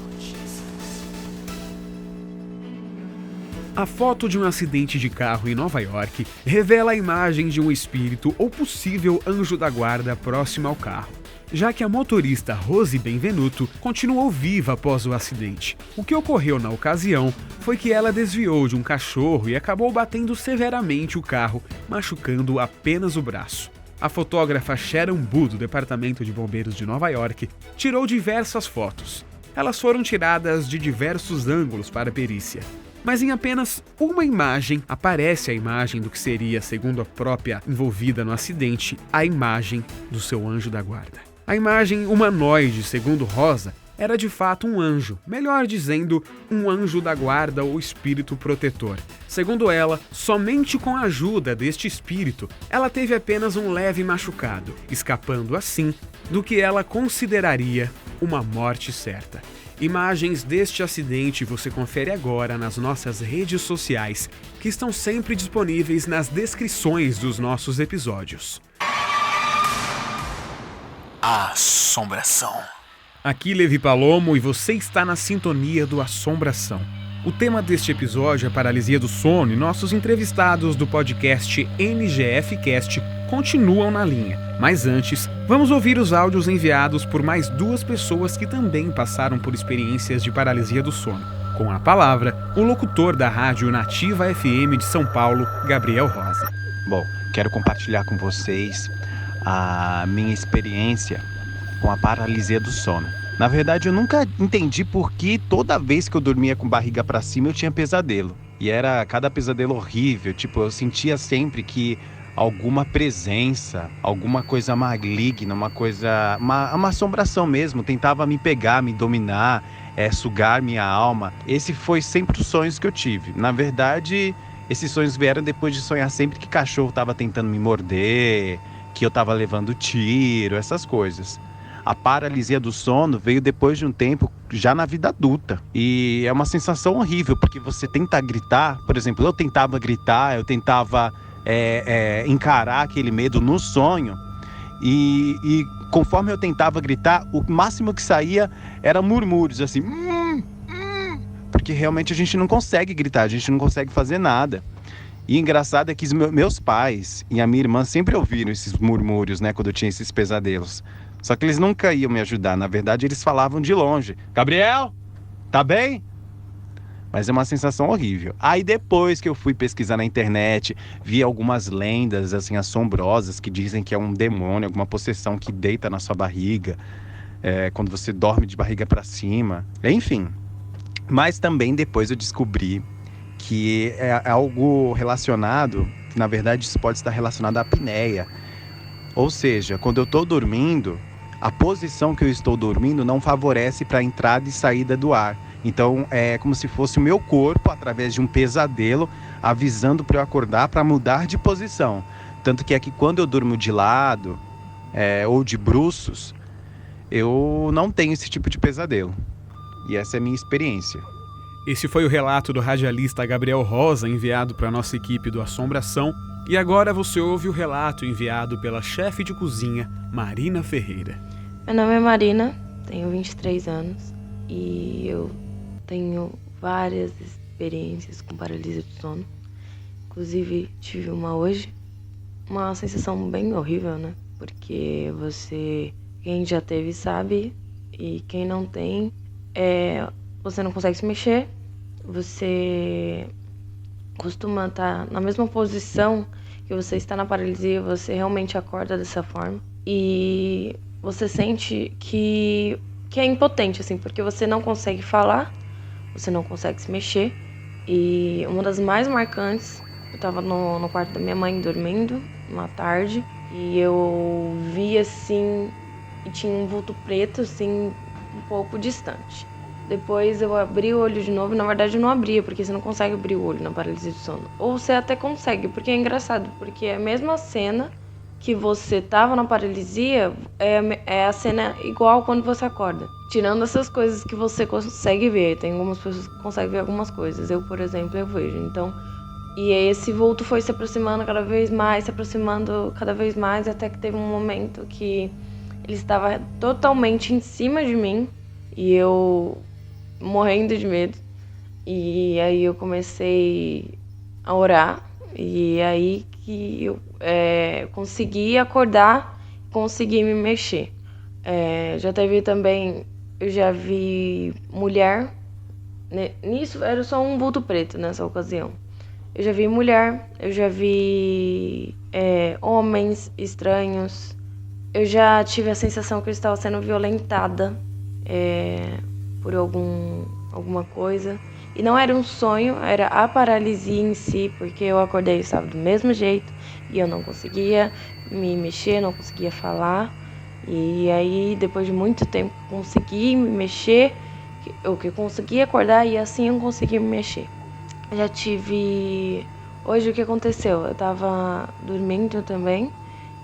A foto de um acidente de carro em Nova York revela a imagem de um espírito ou possível anjo da guarda próximo ao carro, já que a motorista Rose Benvenuto continuou viva após o acidente. O que ocorreu na ocasião foi que ela desviou de um cachorro e acabou batendo severamente o carro, machucando apenas o braço. A fotógrafa Sharon Bu, do Departamento de Bombeiros de Nova York, tirou diversas fotos. Elas foram tiradas de diversos ângulos para a perícia. Mas em apenas uma imagem aparece a imagem do que seria, segundo a própria envolvida no acidente, a imagem do seu anjo da guarda. A imagem humanoide, segundo Rosa, era de fato um anjo, melhor dizendo, um anjo da guarda ou espírito protetor. Segundo ela, somente com a ajuda deste espírito, ela teve apenas um leve machucado, escapando assim do que ela consideraria uma morte certa. Imagens deste acidente você confere agora nas nossas redes sociais, que estão sempre disponíveis nas descrições dos nossos episódios. Assombração. Aqui Levi Palomo e você está na sintonia do Assombração. O tema deste episódio é paralisia do sono e nossos entrevistados do podcast NGFcast continuam na linha. Mas antes, vamos ouvir os áudios enviados por mais duas pessoas que também passaram por experiências de paralisia do sono. Com a palavra, o locutor da Rádio Nativa FM de São Paulo, Gabriel Rosa. Bom, quero compartilhar com vocês a minha experiência com a paralisia do sono. Na verdade, eu nunca entendi por que toda vez que eu dormia com barriga pra cima eu tinha pesadelo. E era cada pesadelo horrível, eu sentia sempre que alguma presença, alguma coisa maligna, uma assombração mesmo, tentava me pegar, me dominar, sugar minha alma. Esse foi sempre os sonhos que eu tive. Na verdade, esses sonhos vieram depois de sonhar sempre que cachorro estava tentando me morder, que eu estava levando tiro, essas coisas. A paralisia do sono veio depois de um tempo, já na vida adulta. E é uma sensação horrível, porque você tenta gritar, por exemplo, eu tentava gritar, eu tentava encarar aquele medo no sonho. E conforme eu tentava gritar, o máximo que saía era murmúrios, assim. Porque realmente a gente não consegue gritar, a gente não consegue fazer nada. E engraçado é que os meus pais e a minha irmã sempre ouviram esses murmúrios, né, quando eu tinha esses pesadelos. Só que eles nunca iam me ajudar, na verdade eles falavam de longe. Gabriel, tá bem? Mas é uma sensação horrível. Aí depois que eu fui pesquisar na internet, vi algumas lendas assim assombrosas que dizem que é um demônio, alguma possessão que deita na sua barriga, quando você dorme de barriga para cima, enfim. Mas também depois eu descobri que é algo relacionado, na verdade isso pode estar relacionado à apneia. Ou seja, quando eu estou dormindo, a posição que eu estou dormindo não favorece para a entrada e saída do ar. Então é como se fosse o meu corpo, através de um pesadelo, avisando para eu acordar para mudar de posição. Tanto que aqui quando eu durmo de lado ou de bruços, eu não tenho esse tipo de pesadelo. E essa é a minha experiência. Esse foi o relato do radialista Gabriel Rosa, enviado para a nossa equipe do Assombração. E agora você ouve o relato enviado pela chefe de cozinha, Marina Ferreira. Meu nome é Marina, tenho 23 anos e eu tenho várias experiências com paralisia do sono. Inclusive, tive uma hoje. Uma sensação bem horrível, né? Porque quem já teve sabe, e quem não tem, você não consegue se mexer, você costuma estar na mesma posição que você está na paralisia, você realmente acorda dessa forma. E você sente que é impotente, assim, porque você não consegue falar, você não consegue se mexer. E uma das mais marcantes, eu tava no quarto da minha mãe dormindo, uma tarde, e eu vi assim, e tinha um vulto preto, assim, um pouco distante. Depois eu abri o olho de novo, na verdade eu não abria, porque você não consegue abrir o olho na paralisia do sono. Ou você até consegue, porque é engraçado, porque é a mesma cena que você tava na paralisia, é a cena igual quando você acorda. Tirando essas coisas que você consegue ver, tem algumas pessoas que conseguem ver algumas coisas. Eu, por exemplo, eu vejo, então... E esse vulto foi se aproximando cada vez mais, se aproximando cada vez mais, até que teve um momento que ele estava totalmente em cima de mim, e eu morrendo de medo. E aí eu comecei a orar, e aí que eu consegui acordar, consegui me mexer. Já teve também, eu já vi mulher, né? Nisso era só um vulto preto nessa ocasião. Eu já vi mulher, eu já vi homens estranhos. Eu já tive a sensação que eu estava sendo violentada por alguma coisa. E não era um sonho, era a paralisia em si, porque eu acordei e estava do mesmo jeito. E eu não conseguia me mexer, não conseguia falar. E aí, depois de muito tempo, consegui me mexer. Eu consegui acordar e assim eu consegui me mexer. Já tive... Hoje o que aconteceu? Eu tava dormindo também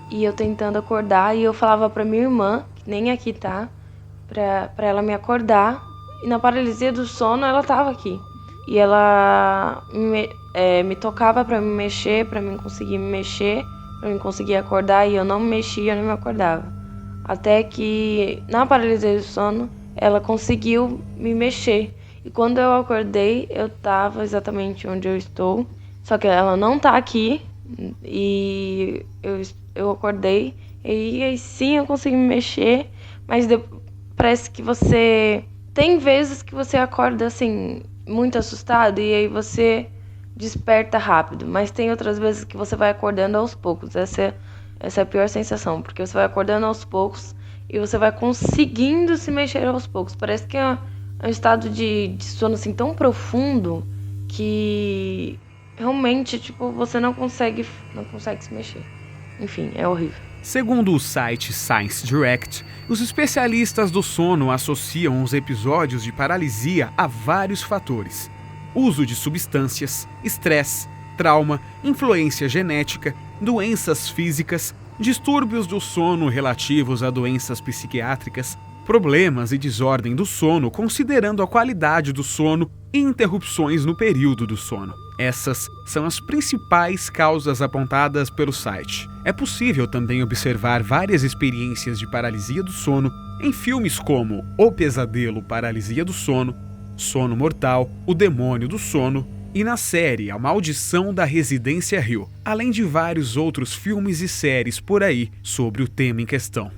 e eu tentando acordar e eu falava pra minha irmã, que nem aqui tá, pra ela me acordar. E na paralisia do sono ela tava aqui. E ela me tocava pra me mexer, pra mim conseguir me mexer, pra mim conseguir acordar, e eu não me mexia, eu não me acordava. Até que na paralisia do sono ela conseguiu me mexer. E quando eu acordei, eu tava exatamente onde eu estou. Só que ela não tá aqui. E eu acordei. E aí sim eu consegui me mexer. Mas parece que você... Tem vezes que você acorda assim, muito assustado. E aí você desperta rápido. Mas tem outras vezes que você vai acordando aos poucos. Essa é a pior sensação. Porque você vai acordando aos poucos. E você vai conseguindo se mexer aos poucos. Parece que é um estado de sono assim tão profundo que realmente, tipo, você não consegue se mexer. Enfim, é horrível. Segundo o site Science Direct, os especialistas do sono associam os episódios de paralisia a vários fatores: uso de substâncias, estresse, trauma, influência genética, doenças físicas, distúrbios do sono relativos a doenças psiquiátricas, problemas e desordem do sono, considerando a qualidade do sono e interrupções no período do sono. Essas são as principais causas apontadas pelo site. É possível também observar várias experiências de paralisia do sono em filmes como O Pesadelo, Paralisia do Sono, Sono Mortal, O Demônio do Sono e na série A Maldição da Residência Hill, além de vários outros filmes e séries por aí sobre o tema em questão.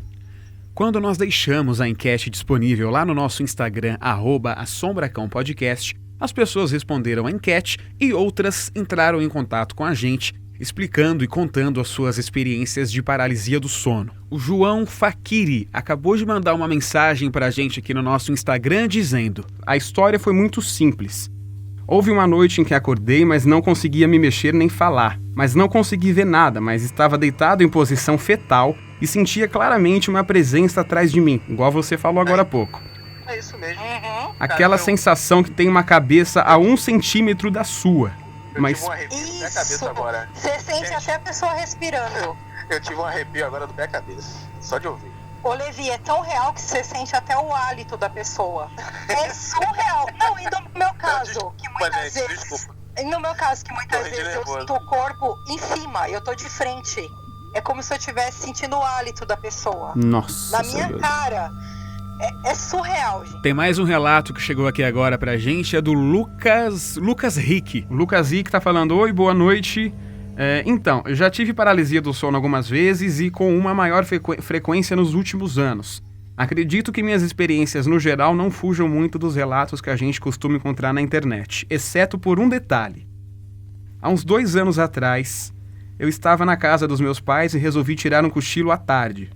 Quando nós deixamos a enquete disponível lá no nosso Instagram, @AssombraCãoPodcast, As pessoas responderam a enquete e outras entraram em contato com a gente, explicando e contando as suas experiências de paralisia do sono. O João Fakiri acabou de mandar uma mensagem pra gente aqui no nosso Instagram dizendo: a história foi muito simples. Houve uma noite em que acordei, mas não conseguia me mexer nem falar. Mas não consegui ver nada, mas estava deitado em posição fetal e sentia claramente uma presença atrás de mim, igual você falou agora há pouco. É isso mesmo. Aquela sensação que tem uma cabeça a 1 centímetro da sua. Eu Mas tive um arrepio do pé à cabeça agora. Você sente Gente, até a pessoa respirando. Eu tive um arrepio agora do pé à cabeça, só de ouvir. Ô, Levi, é tão real que você sente até o hálito da pessoa. É surreal. Não, e no meu caso, que muitas vezes... Desculpa. No meu caso, que muitas vezes eu nervoso. sinto o corpo em cima, eu tô de frente. É como se eu estivesse sentindo o hálito da pessoa. nossa. Na minha cara. É surreal, gente. Tem mais um relato que chegou aqui agora pra gente, é do Lucas Rick. O Lucas Rick tá falando: oi, boa noite. Então, eu já tive paralisia do sono algumas vezes e com uma maior frequência nos últimos anos. Acredito que minhas experiências no geral não fujam muito dos relatos que a gente costuma encontrar na internet, exceto por um detalhe. Há uns 2 anos atrás, eu estava na casa dos meus pais e resolvi tirar um cochilo à tarde.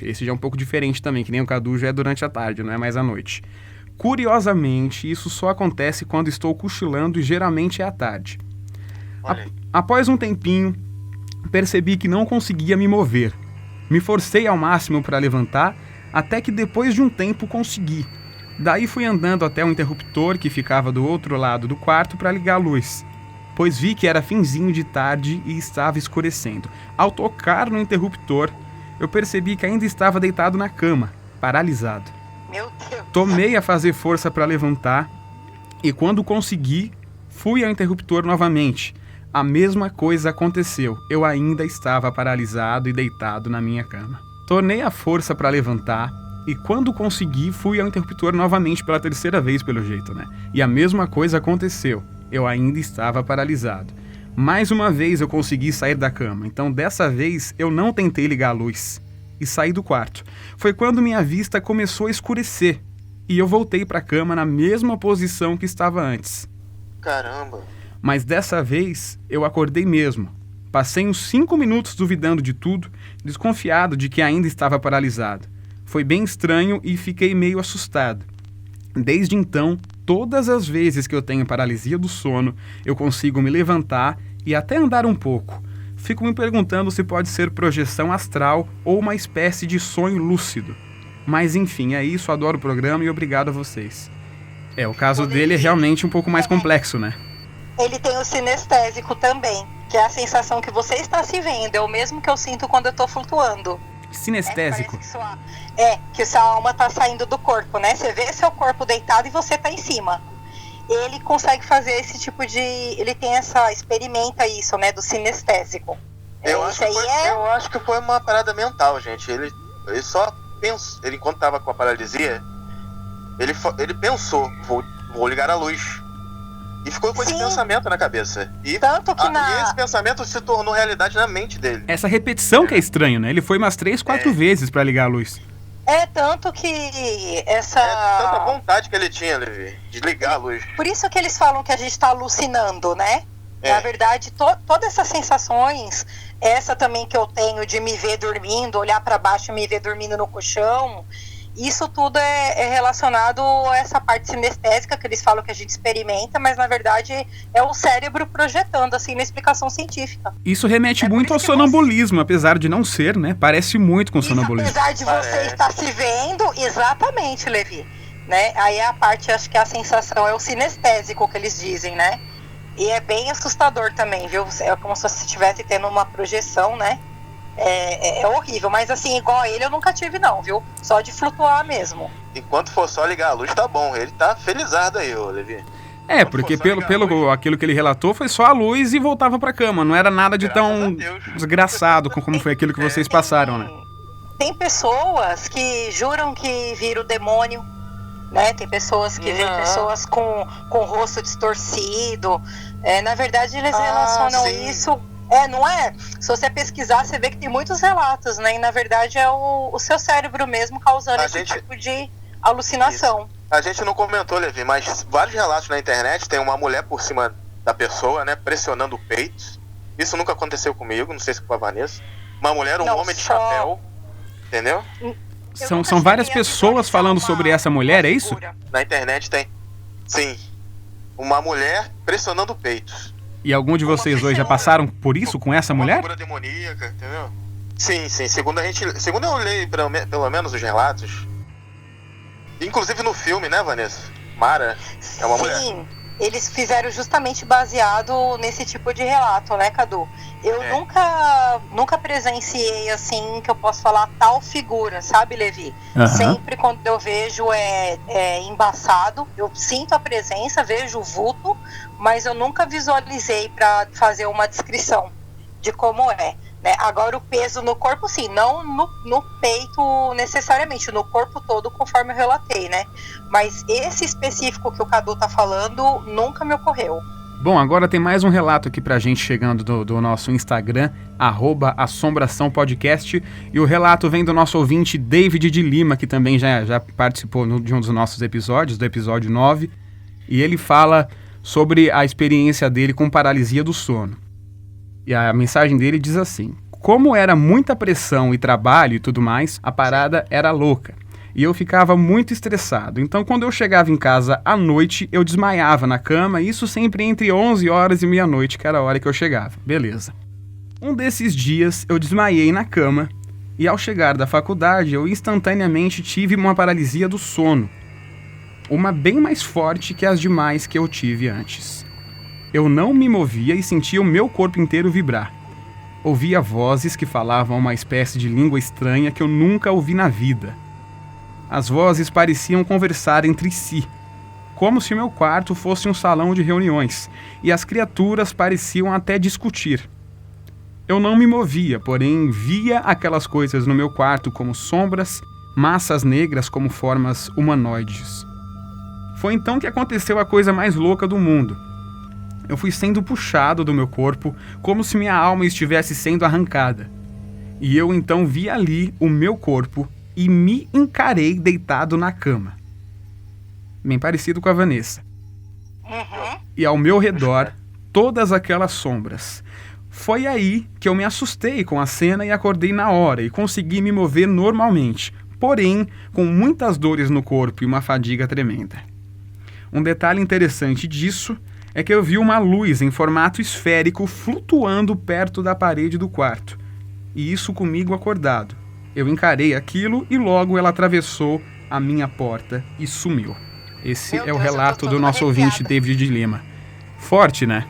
Esse já é um pouco diferente também, que nem o Cadu já é durante a tarde, não é mais à noite. Curiosamente, isso só acontece quando estou cochilando e geralmente é à tarde. Após um tempinho, percebi que não conseguia me mover. Me forcei ao máximo para levantar, até que depois de um tempo consegui. Daí fui andando até um interruptor que ficava do outro lado do quarto para ligar a luz, pois vi que era finzinho de tarde e estava escurecendo. Ao tocar no interruptor, eu percebi que ainda estava deitado na cama, paralisado. Meu Deus. Tomei a fazer força para levantar e quando consegui, fui ao interruptor novamente. A mesma coisa aconteceu. Eu ainda estava paralisado e deitado na minha cama. Tornei a força para levantar e quando consegui, fui ao interruptor novamente pela 3ª vez, pelo jeito, né? E a mesma coisa aconteceu. Eu ainda estava paralisado. Mais uma vez eu consegui sair da cama, então dessa vez eu não tentei ligar a luz e saí do quarto. Foi quando minha vista começou a escurecer e eu voltei para a cama na mesma posição que estava antes. Caramba. Mas dessa vez eu acordei mesmo. Passei uns 5 minutos duvidando de tudo, desconfiado de que ainda estava paralisado. Foi bem estranho e fiquei meio assustado. Desde então, todas as vezes que eu tenho paralisia do sono, eu consigo me levantar e até andar um pouco. Fico me perguntando se pode ser projeção astral ou uma espécie de sonho lúcido. Mas enfim, é isso, adoro o programa e obrigado a vocês. O caso dele é realmente um pouco mais complexo, né? Ele tem o sinestésico também, que é a sensação que você está se vendo. É o mesmo que eu sinto quando eu tô flutuando. Sinestésico? Que sua alma tá saindo do corpo, né? Você vê seu corpo deitado e você tá em cima. Ele consegue fazer esse tipo de... Ele tem experimenta isso, né? Do sinestésico. Eu acho que foi uma parada mental, gente. Ele só pensou... Ele, enquanto tava com a paralisia, ele pensou, vou ligar a luz. E ficou com esse pensamento na cabeça. E, tanto que e esse pensamento se tornou realidade na mente dele. Essa repetição que é estranho, né? Ele foi umas 3, 4 vezes pra ligar a luz. Tanto que essa... tanta vontade que ele tinha, Levi, de ligar a luz. Por isso que eles falam que a gente tá alucinando, né? Na verdade, todas essas sensações, essa também que eu tenho de me ver dormindo, olhar pra baixo e me ver dormindo no colchão, isso tudo é relacionado a essa parte sinestésica que eles falam que a gente experimenta, mas na verdade é o cérebro projetando, assim, na explicação científica. Isso remete muito ao sonambulismo, apesar de não ser, né? Parece muito com sonambulismo. Apesar de você estar se vendo, exatamente, Levi. Né? Aí a parte, acho que a sensação é o sinestésico que eles dizem, né? E é bem assustador também, viu? É como se você estivesse tendo uma projeção, né? É horrível, mas assim, igual a ele eu nunca tive não, viu? Só de flutuar mesmo. Enquanto for só ligar a luz, tá bom. Ele tá felizardo aí, ô Levi. Porque pelo aquilo que ele relatou, foi só a luz e voltava pra cama. Não era nada de tão desgraçado como foi aquilo que vocês passaram, né? Tem pessoas que juram que viram o demônio, né? Tem pessoas que veem pessoas com o rosto distorcido. Na verdade, eles relacionam isso... não é? Se você pesquisar, você vê que tem muitos relatos, né? E na verdade é o seu cérebro mesmo causando esse tipo de alucinação. A gente não comentou, Levi, mas vários relatos na internet tem uma mulher por cima da pessoa, né, pressionando o peito. Isso nunca aconteceu comigo, não sei se com a Vanessa. Uma mulher, um homem de chapéu, entendeu? São várias pessoas falando sobre essa mulher, é isso? Na internet tem, sim, uma mulher pressionando o peito. E algum de vocês dois já passaram por isso com essa mulher? Uma figura demoníaca, entendeu? Sim, segundo eu leio pelo menos os relatos. Inclusive no filme, né, Vanessa? Mara é uma mulher. Sim, eles fizeram justamente baseado nesse tipo de relato, né, Cadu? Eu nunca presenciei, assim, que eu posso falar tal figura, sabe, Levi? Sempre quando eu vejo é embaçado, eu sinto a presença, vejo o vulto, mas eu nunca visualizei para fazer uma descrição de como é. Né? Agora o peso no corpo, sim, não no peito necessariamente, no corpo todo, conforme eu relatei, né? Mas esse específico que o Cadu tá falando nunca me ocorreu. Bom, agora tem mais um relato aqui pra gente chegando do nosso Instagram, @assombraçãopodcast, e o relato vem do nosso ouvinte David de Lima, que também já participou de um dos nossos episódios, do episódio 9, e ele fala sobre a experiência dele com paralisia do sono. E a mensagem dele diz assim: como era muita pressão e trabalho e tudo mais, a parada era louca. E eu ficava muito estressado. Então, quando eu chegava em casa à noite, eu desmaiava na cama, isso sempre entre 11 horas e meia-noite, que era a hora que eu chegava. Beleza. Um desses dias, eu desmaiei na cama, e ao chegar da faculdade, eu instantaneamente tive uma paralisia do sono. Uma bem mais forte que as demais que eu tive antes. Eu não me movia e sentia o meu corpo inteiro vibrar. Ouvia vozes que falavam uma espécie de língua estranha que eu nunca ouvi na vida. As vozes pareciam conversar entre si, como se meu quarto fosse um salão de reuniões, e as criaturas pareciam até discutir. Eu não me movia, porém via aquelas coisas no meu quarto como sombras, massas negras como formas humanoides. Foi então que aconteceu a coisa mais louca do mundo. Eu fui sendo puxado do meu corpo como se minha alma estivesse sendo arrancada. E eu então vi ali o meu corpo e me encarei deitado na cama. Bem parecido com a Vanessa. E ao meu redor, todas aquelas sombras. Foi aí que eu me assustei com a cena e acordei na hora e consegui me mover normalmente, porém com muitas dores no corpo e uma fadiga tremenda. Um detalhe interessante disso é que eu vi uma luz em formato esférico flutuando perto da parede do quarto. E isso comigo acordado. Eu encarei aquilo e logo ela atravessou a minha porta e sumiu. Esse é o relato do nosso ouvinte David de Lima. Forte, né?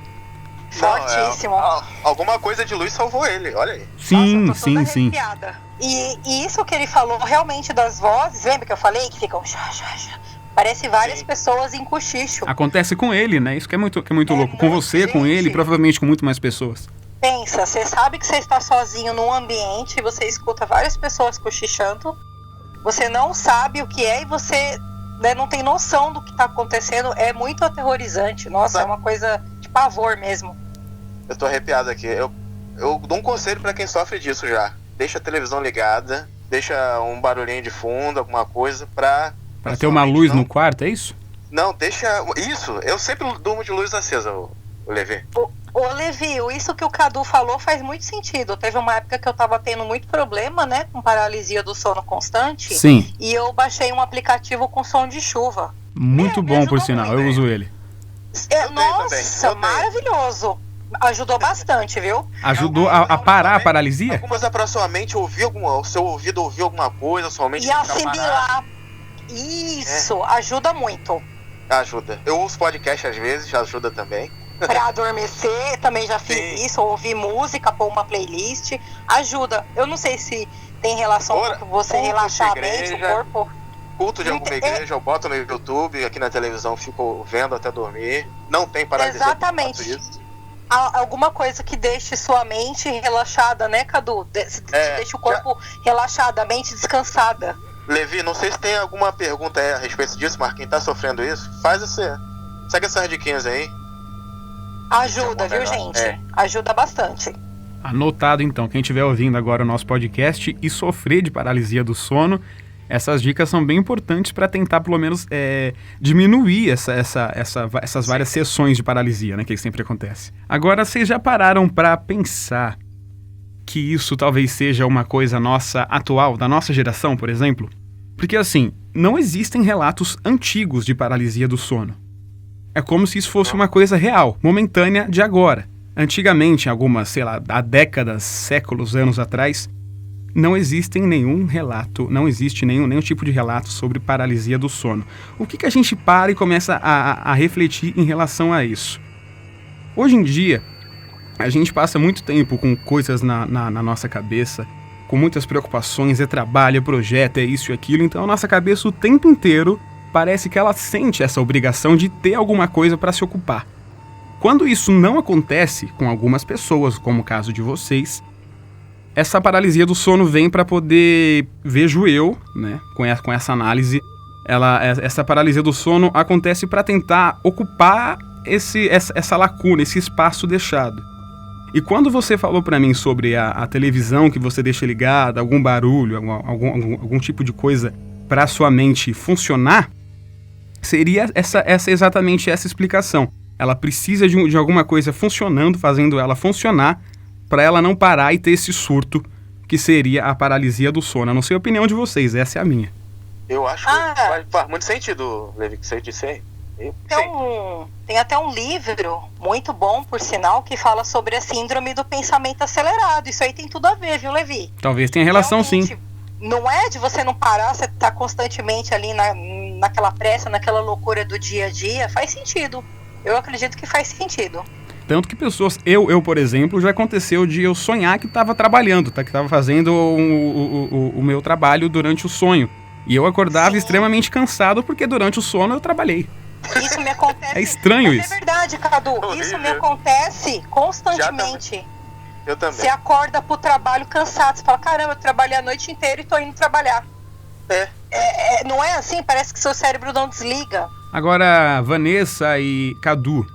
Fortíssimo. Alguma coisa de luz salvou ele, olha aí. Sim, Nossa, eu tô toda sim. arrepiada. E isso que ele falou realmente das vozes, lembra que eu falei que ficam... Parece várias pessoas em cochicho. Acontece com ele, né? Isso que é muito louco. Com você, gente. com ele, provavelmente com muito mais pessoas. Pensa, você sabe que você está sozinho num ambiente, você escuta várias pessoas cochichando, você não sabe o que é e você, né, não tem noção do que está acontecendo. É muito aterrorizante. Nossa, é uma coisa de pavor mesmo. Eu tô arrepiado aqui. Eu dou um conselho pra quem sofre disso já. Deixa a televisão ligada, deixa um barulhinho de fundo, alguma coisa pra ter uma luz no quarto, é isso? Não, deixa... Isso, eu sempre durmo de luz acesa, o Levi. Ô Levi, isso que o Cadu falou faz muito sentido. Teve uma época que eu tava tendo muito problema, né, com paralisia do sono constante. Sim. E eu baixei um aplicativo com som de chuva. Muito bom, por sinal, eu uso ele. Nossa, maravilhoso. Ajudou bastante, viu? Ajudou a parar a paralisia? Algumas é pra sua mente ouvir o seu ouvido ouvir alguma coisa, sua mente e assimilar. Isso, ajuda muito. Ajuda. Eu ouço podcast às vezes, ajuda também. Pra adormecer, também já fiz isso, ouvir música, pôr uma playlist, ajuda. Eu não sei se tem relação com você relaxar a mente, o corpo. Culto de alguma igreja, eu boto no YouTube, aqui na televisão, fico vendo até dormir. Não tem paralisia. Exatamente. Isso. Alguma coisa que deixe sua mente relaxada, né, Cadu? Deixe o corpo relaxado, a mente descansada. Levi, não sei se tem alguma pergunta a respeito disso, mas quem tá sofrendo isso, segue essas diquinhas aí. Ajuda, viu, gente? Ajuda bastante. Anotado, então, quem estiver ouvindo agora o nosso podcast e sofrer de paralisia do sono, Essas dicas são bem importantes para tentar, pelo menos, diminuir essas várias sessões de paralisia, né, que sempre acontece. Agora, vocês já pararam para pensar que isso talvez seja uma coisa nossa atual, da nossa geração, por exemplo? Porque, assim, não existem relatos antigos de paralisia do sono. É como se isso fosse uma coisa real, momentânea de agora. Antigamente, algumas, há décadas, séculos, anos atrás, não existe nenhum tipo de relato sobre paralisia do sono. O que a gente para e começa a refletir em relação a isso? Hoje em dia, a gente passa muito tempo com coisas na nossa cabeça, com muitas preocupações, é trabalho, é projeto, é isso e aquilo, então a nossa cabeça o tempo inteiro parece que ela sente essa obrigação de ter alguma coisa para se ocupar. Quando isso não acontece com algumas pessoas, como o caso de vocês, essa paralisia do sono vem para poder, vejo eu, né, com essa análise, essa paralisia do sono acontece para tentar ocupar essa lacuna, esse espaço deixado. E quando você falou para mim sobre a televisão que você deixa ligada, algum barulho, algum tipo de coisa para sua mente funcionar, seria exatamente essa explicação. Ela precisa de alguma coisa funcionando, fazendo ela funcionar, para ela não parar e ter esse surto que seria a paralisia do sono. Eu não sei a opinião de vocês, essa é a minha. Eu acho que faz muito sentido, Levi, que você disse aí. Tem até um livro muito bom, por sinal, que fala sobre a síndrome do pensamento acelerado. Isso aí tem tudo a ver, viu, Levi? Talvez tenha relação, realmente, sim. Não é de você não parar, você tá constantemente ali naquela pressa, naquela loucura do dia a dia. Faz sentido. Eu acredito que faz sentido. Tanto que pessoas, eu por exemplo, já aconteceu de eu sonhar que estava trabalhando, que estava fazendo o meu trabalho durante o sonho. E eu acordava extremamente cansado porque durante o sono eu trabalhei. Isso me acontece. É estranho isso. É verdade, Cadu. Isso me acontece constantemente. Eu também. Você acorda pro trabalho cansado. Você fala, caramba, eu trabalhei a noite inteira e tô indo trabalhar. Não é assim? Parece que seu cérebro não desliga. Agora, Vanessa e Cadu,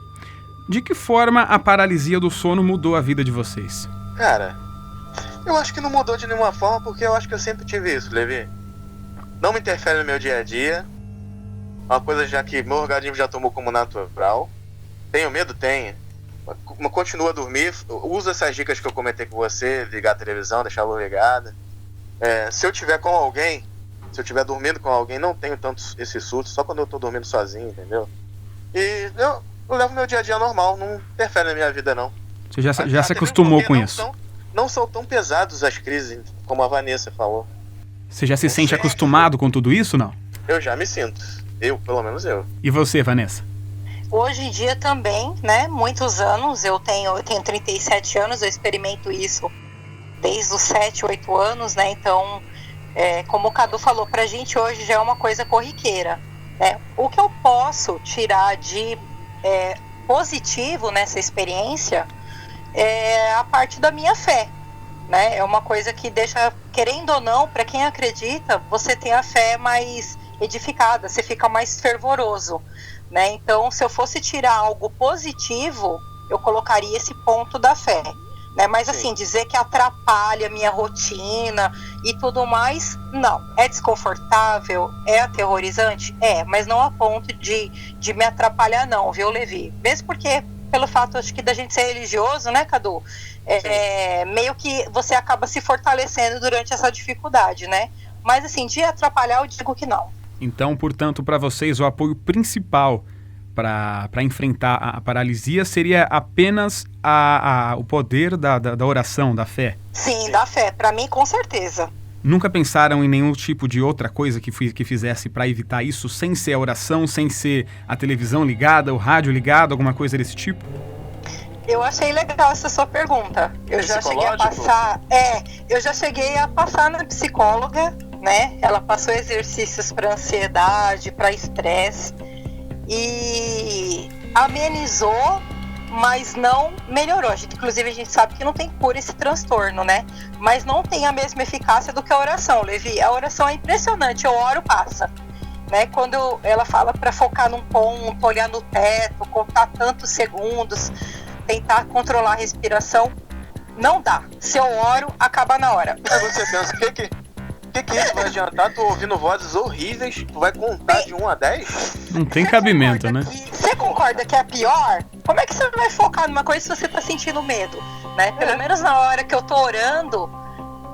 de que forma a paralisia do sono mudou a vida de vocês? Cara, eu acho que não mudou de nenhuma forma, porque eu acho que eu sempre tive isso, Levi. Não me interfere no meu dia a dia. Uma coisa já que meu organismo já tomou como natural. Tenho medo? Tenho. Continua a dormir. Usa essas dicas que eu comentei com você. Ligar a televisão, deixar a luz ligada. Se eu tiver com alguém, se eu tiver dormindo com alguém, não tenho tanto esse surto. Só quando eu tô dormindo sozinho, entendeu? E eu levo meu dia a dia normal. Não interfere na minha vida, não. Você já se acostumou com isso? Não são tão pesados as crises, como a Vanessa falou. Você já se sente acostumado com tudo isso, não? Eu já me sinto. Pelo menos eu. E você, Vanessa? Hoje em dia também, né? Muitos anos, eu tenho 37 anos, eu experimento isso desde os 7, 8 anos, né? Então, como o Cadu falou, pra gente hoje já é uma coisa corriqueira, né? O que eu posso tirar de positivo nessa experiência é a parte da minha fé, né? É uma coisa que deixa, querendo ou não, para quem acredita, você tem a fé mais edificada, você fica mais fervoroso, né? Então, se eu fosse tirar algo positivo, eu colocaria esse ponto da fé, né? Mas assim, dizer que atrapalha a minha rotina e tudo mais, não. É desconfortável, é aterrorizante? Mas não a ponto de me atrapalhar não, viu, Levi? Mesmo porque, pelo fato, acho que da gente ser religioso, né, Cadu? Meio que você acaba se fortalecendo durante essa dificuldade, né? Mas assim, de atrapalhar, eu digo que não. Então, portanto, para vocês, o apoio principal para enfrentar a paralisia seria apenas o poder da oração, da fé? Sim, da fé. Para mim, com certeza. Nunca pensaram em nenhum tipo de outra coisa que fizesse para evitar isso, sem ser a oração, sem ser a televisão ligada, o rádio ligado, alguma coisa desse tipo? Eu achei legal essa sua pergunta. Eu já cheguei a passar na psicóloga, né? Ela passou exercícios para ansiedade, para estresse e amenizou, mas não melhorou. Inclusive, a gente sabe que não tem cura esse transtorno, né? Mas não tem a mesma eficácia do que a oração, Levi. A oração é impressionante. Eu oro, passa. Né? Quando ela fala para focar num ponto, olhar no teto, contar tantos segundos, tentar controlar a respiração, não dá. Se eu oro, acaba na hora. Aí você pensa, que isso vai adiantar? Tô ouvindo vozes horríveis, tu vai contar de 1 a 10? Não tem cabimento, né? Você concorda que é pior? Como é que você vai focar numa coisa se você tá sentindo medo, né? Pelo menos na hora que eu tô orando,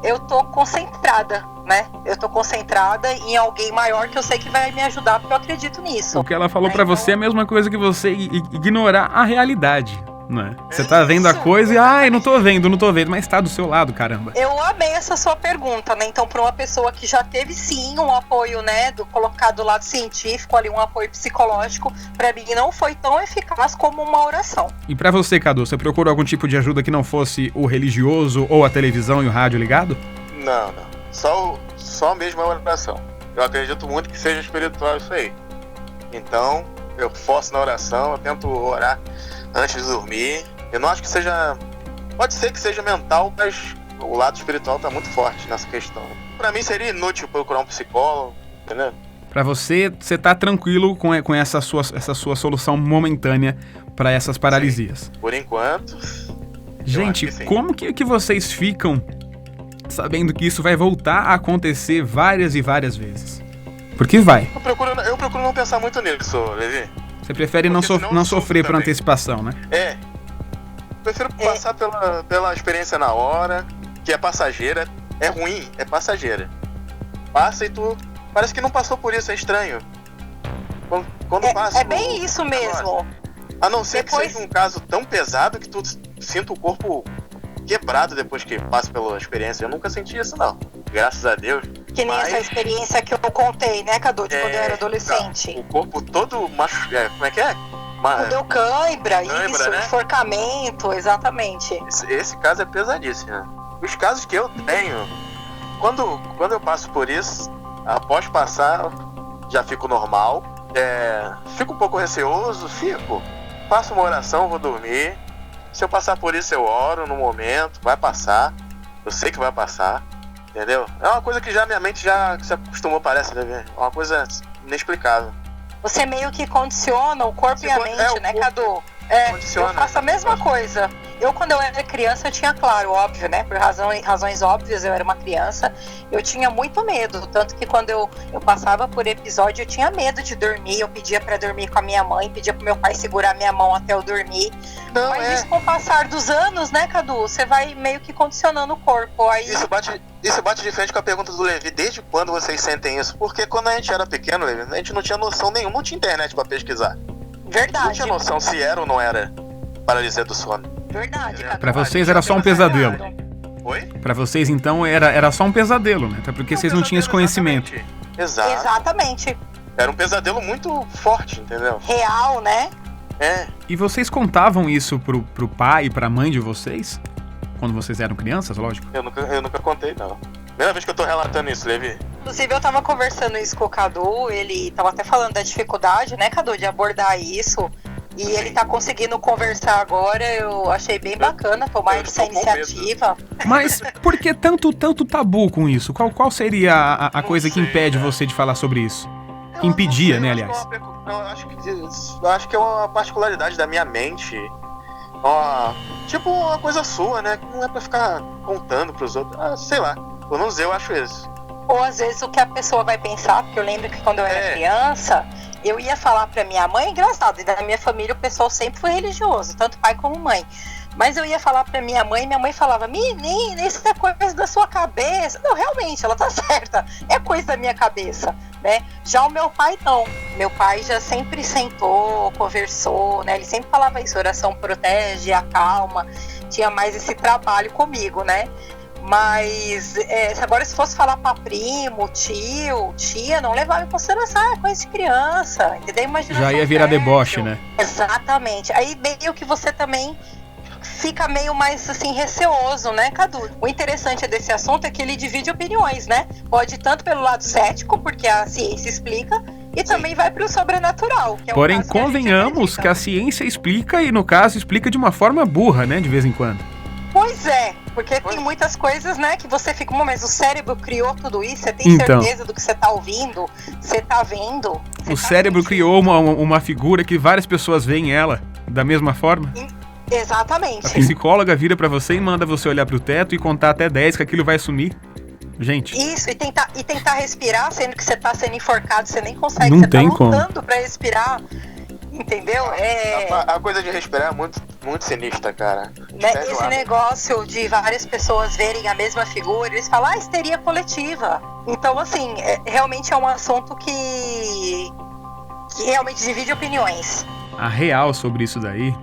eu tô concentrada, né? Eu tô concentrada em alguém maior que eu sei que vai me ajudar, porque eu acredito nisso. O que ela falou pra você é a mesma coisa que você ignorar a realidade, né? Você tá vendo a coisa e, ai, não tô vendo, mas tá do seu lado, caramba. Eu amei essa sua pergunta, né? Então, para uma pessoa que já teve sim um apoio, né, colocar do lado científico ali, um apoio psicológico, para mim não foi tão eficaz como uma oração. E pra você, Cadu, você procurou algum tipo de ajuda que não fosse o religioso ou a televisão e o rádio ligado? Não. Só mesmo a oração. Eu acredito muito que seja espiritual isso aí. Então, eu forço na oração, eu tento orar antes de dormir. Eu não acho que seja... Pode ser que seja mental, mas o lado espiritual tá muito forte nessa questão. Pra mim seria inútil procurar um psicólogo, entendeu? Pra você tá tranquilo com essa sua solução momentânea pra essas paralisias? Sim. Por enquanto... Gente, como que vocês ficam sabendo que isso vai voltar a acontecer várias e várias vezes? Porque vai. Eu procuro não pensar muito nisso, Levi. Você prefere não sofrer por antecipação, né? Prefiro passar pela experiência na hora, que é passageira. É ruim, é passageira. Passa e tu parece que não passou por isso, é estranho. Quando passa... É bem isso mesmo. A não ser que seja um caso tão pesado que tu sinta o corpo quebrado depois que passa pela experiência. Eu nunca senti isso, não. Graças a Deus. Que nem essa experiência que eu contei, né, Cadu? De quando eu era adolescente. O corpo todo como é que é? Deu cãibra, isso, né? enforcamento, exatamente. Esse caso é pesadíssimo. Os casos que eu tenho, quando eu passo por isso, após passar, já fico normal. Fico um pouco receoso, faço uma oração, vou dormir. Se eu passar por isso, eu oro no momento, vai passar. Eu sei que vai passar, entendeu? É uma coisa que minha mente já se acostumou, parece, né? É uma coisa inexplicável. Você meio que condiciona o corpo e a mente, né, Cadu? Eu faço a mesma coisa. Eu, quando eu era criança, eu tinha, claro, óbvio, né? Por razões óbvias, eu era uma criança. Eu tinha muito medo. Tanto que quando eu passava por episódio, eu tinha medo de dormir. Eu pedia pra dormir com a minha mãe, pedia pro meu pai segurar minha mão até eu dormir. Mas isso, com o passar dos anos, né, Cadu? Você vai meio que condicionando o corpo. Aí... Isso bate de frente com a pergunta do Levi. Desde quando vocês sentem isso? Porque quando a gente era pequeno, Levi, a gente não tinha noção nenhuma, não tinha internet pra pesquisar. Verdade. Não tinha noção se era ou não era paralisia do sono. Verdade, Cadu. Pra vocês era só um pesadelo. Oi? Pra vocês, então, era só um pesadelo, né? Até porque vocês não tinham esse conhecimento. Exatamente. Era um pesadelo muito forte, entendeu? Real, né? E vocês contavam isso pro pai e pra mãe de vocês? Quando vocês eram crianças, lógico? Eu nunca contei, não. Primeira vez que eu tô relatando isso, Levi. Inclusive, eu tava conversando isso com o Cadu, ele tava até falando da dificuldade, né, Cadu, de abordar isso. E ele tá conseguindo conversar agora, eu achei bem bacana tomar essa iniciativa. Mas por que tanto tabu com isso? Qual seria a coisa que impede você de falar sobre isso? Que impedia, né, aliás? Eu acho que é uma particularidade da minha mente. Tipo uma coisa sua, né? Que não é pra ficar contando pros outros. Sei lá. Pelo menos eu acho isso. Ou às vezes o que a pessoa vai pensar, porque eu lembro que quando eu era criança, eu ia falar pra minha mãe, engraçado, e da minha família o pessoal sempre foi religioso, tanto pai como mãe. Mas eu ia falar pra minha mãe falava, menina, isso é coisa da sua cabeça. Não, realmente, ela tá certa, é coisa da minha cabeça, né? Já o meu pai não, meu pai já sempre sentou, conversou, né? Ele sempre falava isso, oração protege, acalma, tinha mais esse trabalho comigo, né? Mas agora se fosse falar pra primo, tio, tia, não levava em consideração, é coisa de criança, entendeu? Imaginação já ia virar deboche, né? Exatamente. Aí meio que você também fica meio mais assim receoso, né, Cadu? O interessante desse assunto é que ele divide opiniões, né? Pode ir tanto pelo lado cético, porque a ciência explica, e também vai pro sobrenatural. Que é porém, convenhamos que a ciência explica, e no caso explica de uma forma burra, né, de vez em quando. Pois é, porque tem muitas coisas, né, que você fica, mas o cérebro criou tudo isso, você tem certeza do que você tá ouvindo, você tá vendo. O cérebro criou uma figura que várias pessoas veem ela da mesma forma. Exatamente. A psicóloga vira pra você e manda você olhar pro teto e contar até 10 que aquilo vai sumir. Gente. Isso, e tentar respirar, sendo que você tá sendo enforcado, você nem consegue, Não você tem tá lutando pra respirar. Entendeu? A coisa de respirar é muito, muito sinistra, cara. Né, esse negócio de várias pessoas verem a mesma figura, eles falam, histeria coletiva. Então, assim, realmente é um assunto que realmente divide opiniões. A real sobre isso daí,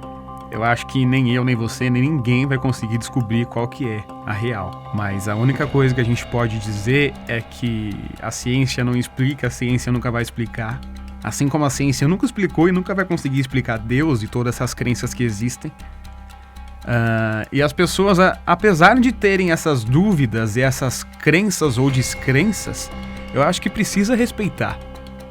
eu acho que nem eu, nem você, nem ninguém vai conseguir descobrir qual que é a real. Mas a única coisa que a gente pode dizer é que a ciência não explica, a ciência nunca vai explicar. Assim como a ciência nunca explicou e nunca vai conseguir explicar Deus e todas essas crenças que existem. E as pessoas, apesar de terem essas dúvidas e essas crenças ou descrenças, eu acho que precisa respeitar.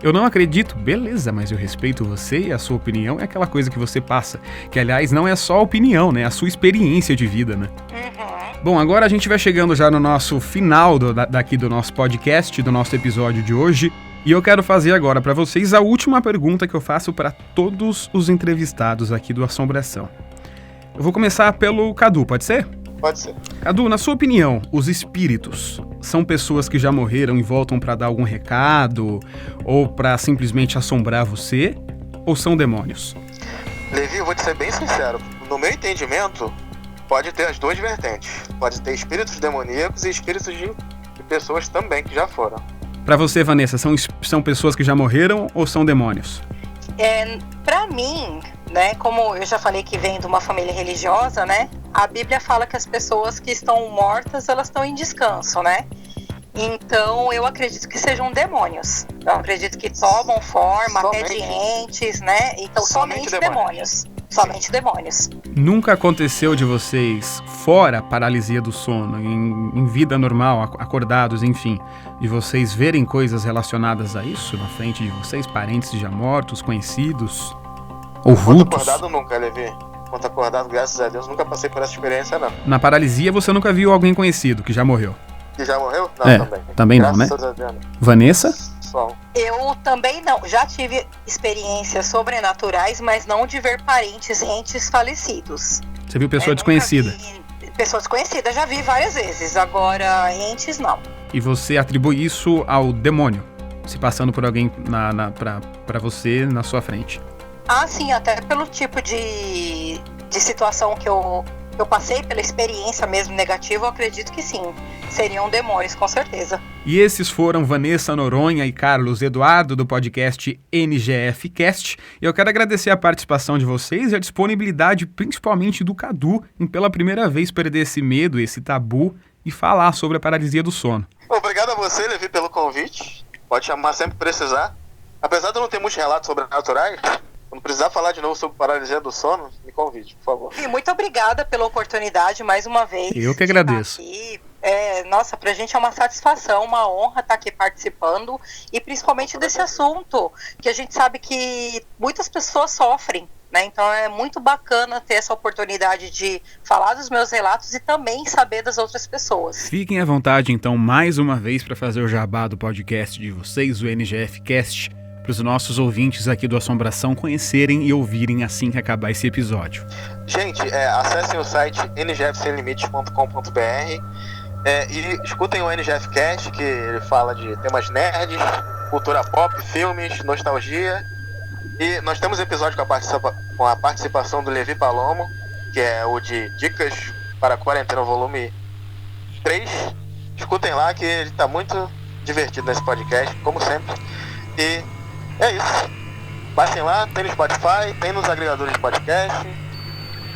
Eu não acredito, beleza, mas eu respeito você e a sua opinião é aquela coisa que você passa. Que, aliás, não é só opinião, né? É a sua experiência de vida, né? Bom, agora a gente vai chegando já no nosso final daqui do nosso podcast, do nosso episódio de hoje. E eu quero fazer agora para vocês a última pergunta que eu faço para todos os entrevistados aqui do Assombração. Eu vou começar pelo Cadu, pode ser? Pode ser. Cadu, na sua opinião, os espíritos são pessoas que já morreram e voltam para dar algum recado ou para simplesmente assombrar você? Ou são demônios? Levi, eu vou te ser bem sincero. No meu entendimento, pode ter as duas vertentes. Pode ter espíritos demoníacos e espíritos de pessoas também que já foram. Pra você, Vanessa, são pessoas que já morreram ou são demônios? Pra mim, né, como eu já falei que vem de uma família religiosa, né, a Bíblia fala que as pessoas que estão mortas, elas estão em descanso, né? Então, eu acredito que sejam demônios. Eu acredito que tomam forma, até de entes, né? Então, somente demônios. Somente demônios. Nunca aconteceu de vocês, fora a paralisia do sono, em vida normal, acordados, enfim, de vocês verem coisas relacionadas a isso na frente de vocês, parentes já mortos, conhecidos, ou vultos? Quanto acordado nunca, Levi. Quanto acordado, graças a Deus, nunca passei por essa experiência, não. Na paralisia você nunca viu alguém conhecido que já morreu? Que já morreu? Não, também. Também não, né? Vanessa? Eu também não. Já tive experiências sobrenaturais, mas não de ver entes falecidos. Você viu pessoa desconhecida? Pessoa desconhecida, já vi várias vezes. Agora, entes não. E você atribui isso ao demônio, se passando por alguém pra você na sua frente? Ah, sim, até pelo tipo de situação que eu passei, pela experiência mesmo negativa, eu acredito que sim. Seriam demônios, com certeza. E esses foram Vanessa Noronha e Carlos Eduardo, do podcast NGF Cast. Eu quero agradecer a participação de vocês e a disponibilidade, principalmente do Cadu, em pela primeira vez perder esse medo, esse tabu e falar sobre a paralisia do sono. Obrigado a você, Levi, pelo convite. Pode chamar sempre que precisar. Apesar de eu não ter muitos relatos sobrenaturais, quando precisar falar de novo sobre paralisia do sono, me convide, por favor. E muito obrigada pela oportunidade, mais uma vez. Eu que agradeço. Nossa, pra gente é uma satisfação, uma honra estar aqui participando e principalmente desse assunto, que a gente sabe que muitas pessoas sofrem, né? Então é muito bacana ter essa oportunidade de falar dos meus relatos e também saber das outras pessoas. Fiquem à vontade, então, mais uma vez para fazer o jabá do podcast de vocês, o NGF Cast, para os nossos ouvintes aqui do Assombração conhecerem e ouvirem assim que acabar esse episódio. Gente, acessem o site ngfsemlimites.com.br e escutem o NGF Cast, que ele fala de temas nerds, cultura pop, filmes, nostalgia. E nós temos episódio com a participação do Levi Palomo, que é o de Dicas para a Quarentena, volume 3. Escutem lá, que ele está muito divertido nesse podcast, como sempre. E é isso. Passem lá, tem no Spotify, tem nos agregadores de podcast.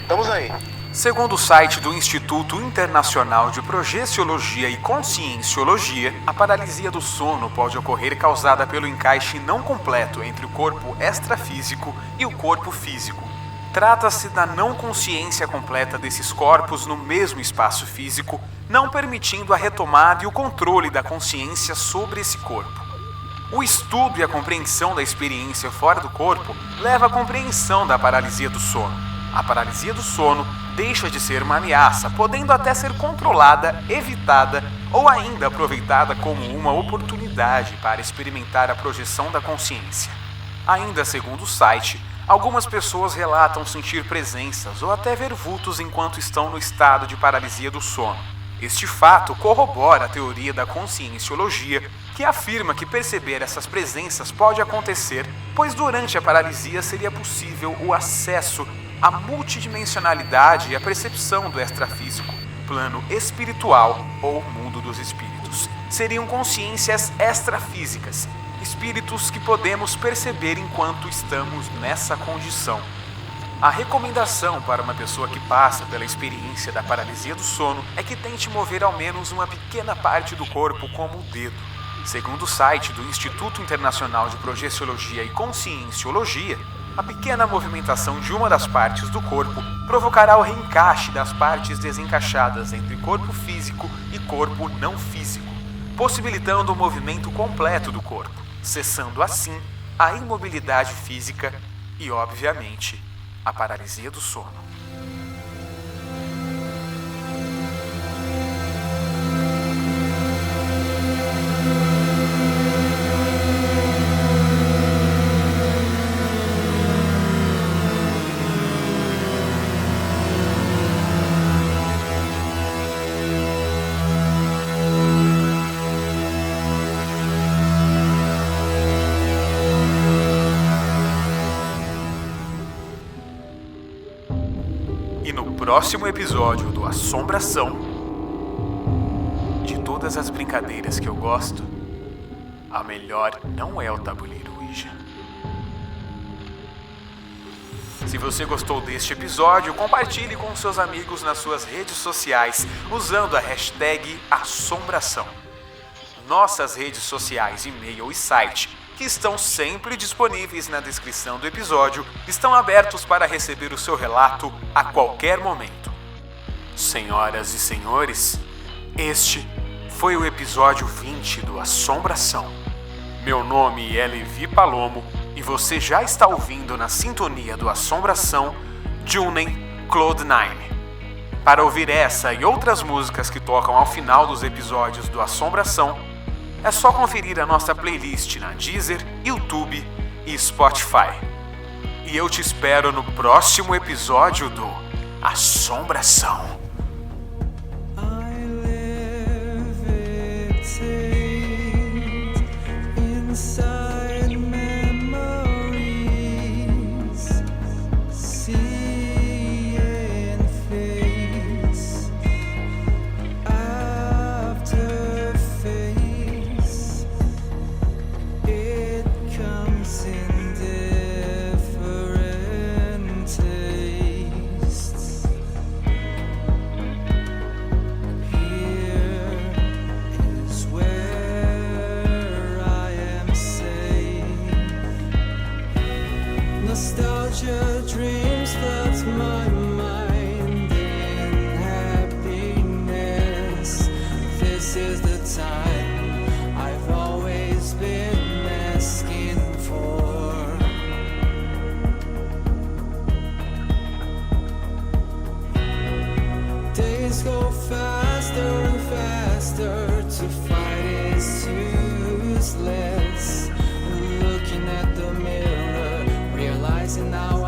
Estamos aí. Segundo o site do Instituto Internacional de Projeciologia e Conscienciologia, a paralisia do sono pode ocorrer causada pelo encaixe não completo entre o corpo extrafísico e o corpo físico. Trata-se da não consciência completa desses corpos no mesmo espaço físico, não permitindo a retomada e o controle da consciência sobre esse corpo. O estudo e a compreensão da experiência fora do corpo leva à compreensão da paralisia do sono. A paralisia do sono deixa de ser uma ameaça, podendo até ser controlada, evitada ou ainda aproveitada como uma oportunidade para experimentar a projeção da consciência. Ainda segundo o site, algumas pessoas relatam sentir presenças ou até ver vultos enquanto estão no estado de paralisia do sono. Este fato corrobora a teoria da conscienciologia, que afirma que perceber essas presenças pode acontecer, pois durante a paralisia seria possível o acesso à multidimensionalidade e a percepção do extrafísico, plano espiritual ou mundo dos espíritos. Seriam consciências extrafísicas, espíritos que podemos perceber enquanto estamos nessa condição. A recomendação para uma pessoa que passa pela experiência da paralisia do sono é que tente mover ao menos uma pequena parte do corpo, como o dedo. Segundo o site do Instituto Internacional de Projeciologia e Conscienciologia, a pequena movimentação de uma das partes do corpo provocará o reencaixe das partes desencaixadas entre corpo físico e corpo não físico, possibilitando o movimento completo do corpo, cessando assim a imobilidade física e, obviamente, a paralisia do sono. E no próximo episódio do Assombração, de todas as brincadeiras que eu gosto, a melhor não é o tabuleiro Ouija. Se você gostou deste episódio, compartilhe com seus amigos nas suas redes sociais usando a hashtag Assombração. Nossas redes sociais, e-mail e site, que estão sempre disponíveis na descrição do episódio, estão abertos para receber o seu relato a qualquer momento. Senhoras e senhores, este foi o episódio 20 do Assombração. Meu nome é Levi Palomo e você já está ouvindo na sintonia do Assombração Junen Cloud9. Para ouvir essa e outras músicas que tocam ao final dos episódios do Assombração, é só conferir a nossa playlist na Deezer, YouTube e Spotify. E eu te espero no próximo episódio do Assombração. Nostalgia dreams flood my mind in happiness. This is the time I've always been asking for. Days go faster and faster, to fight is useless. Looking at the mirror, realizing now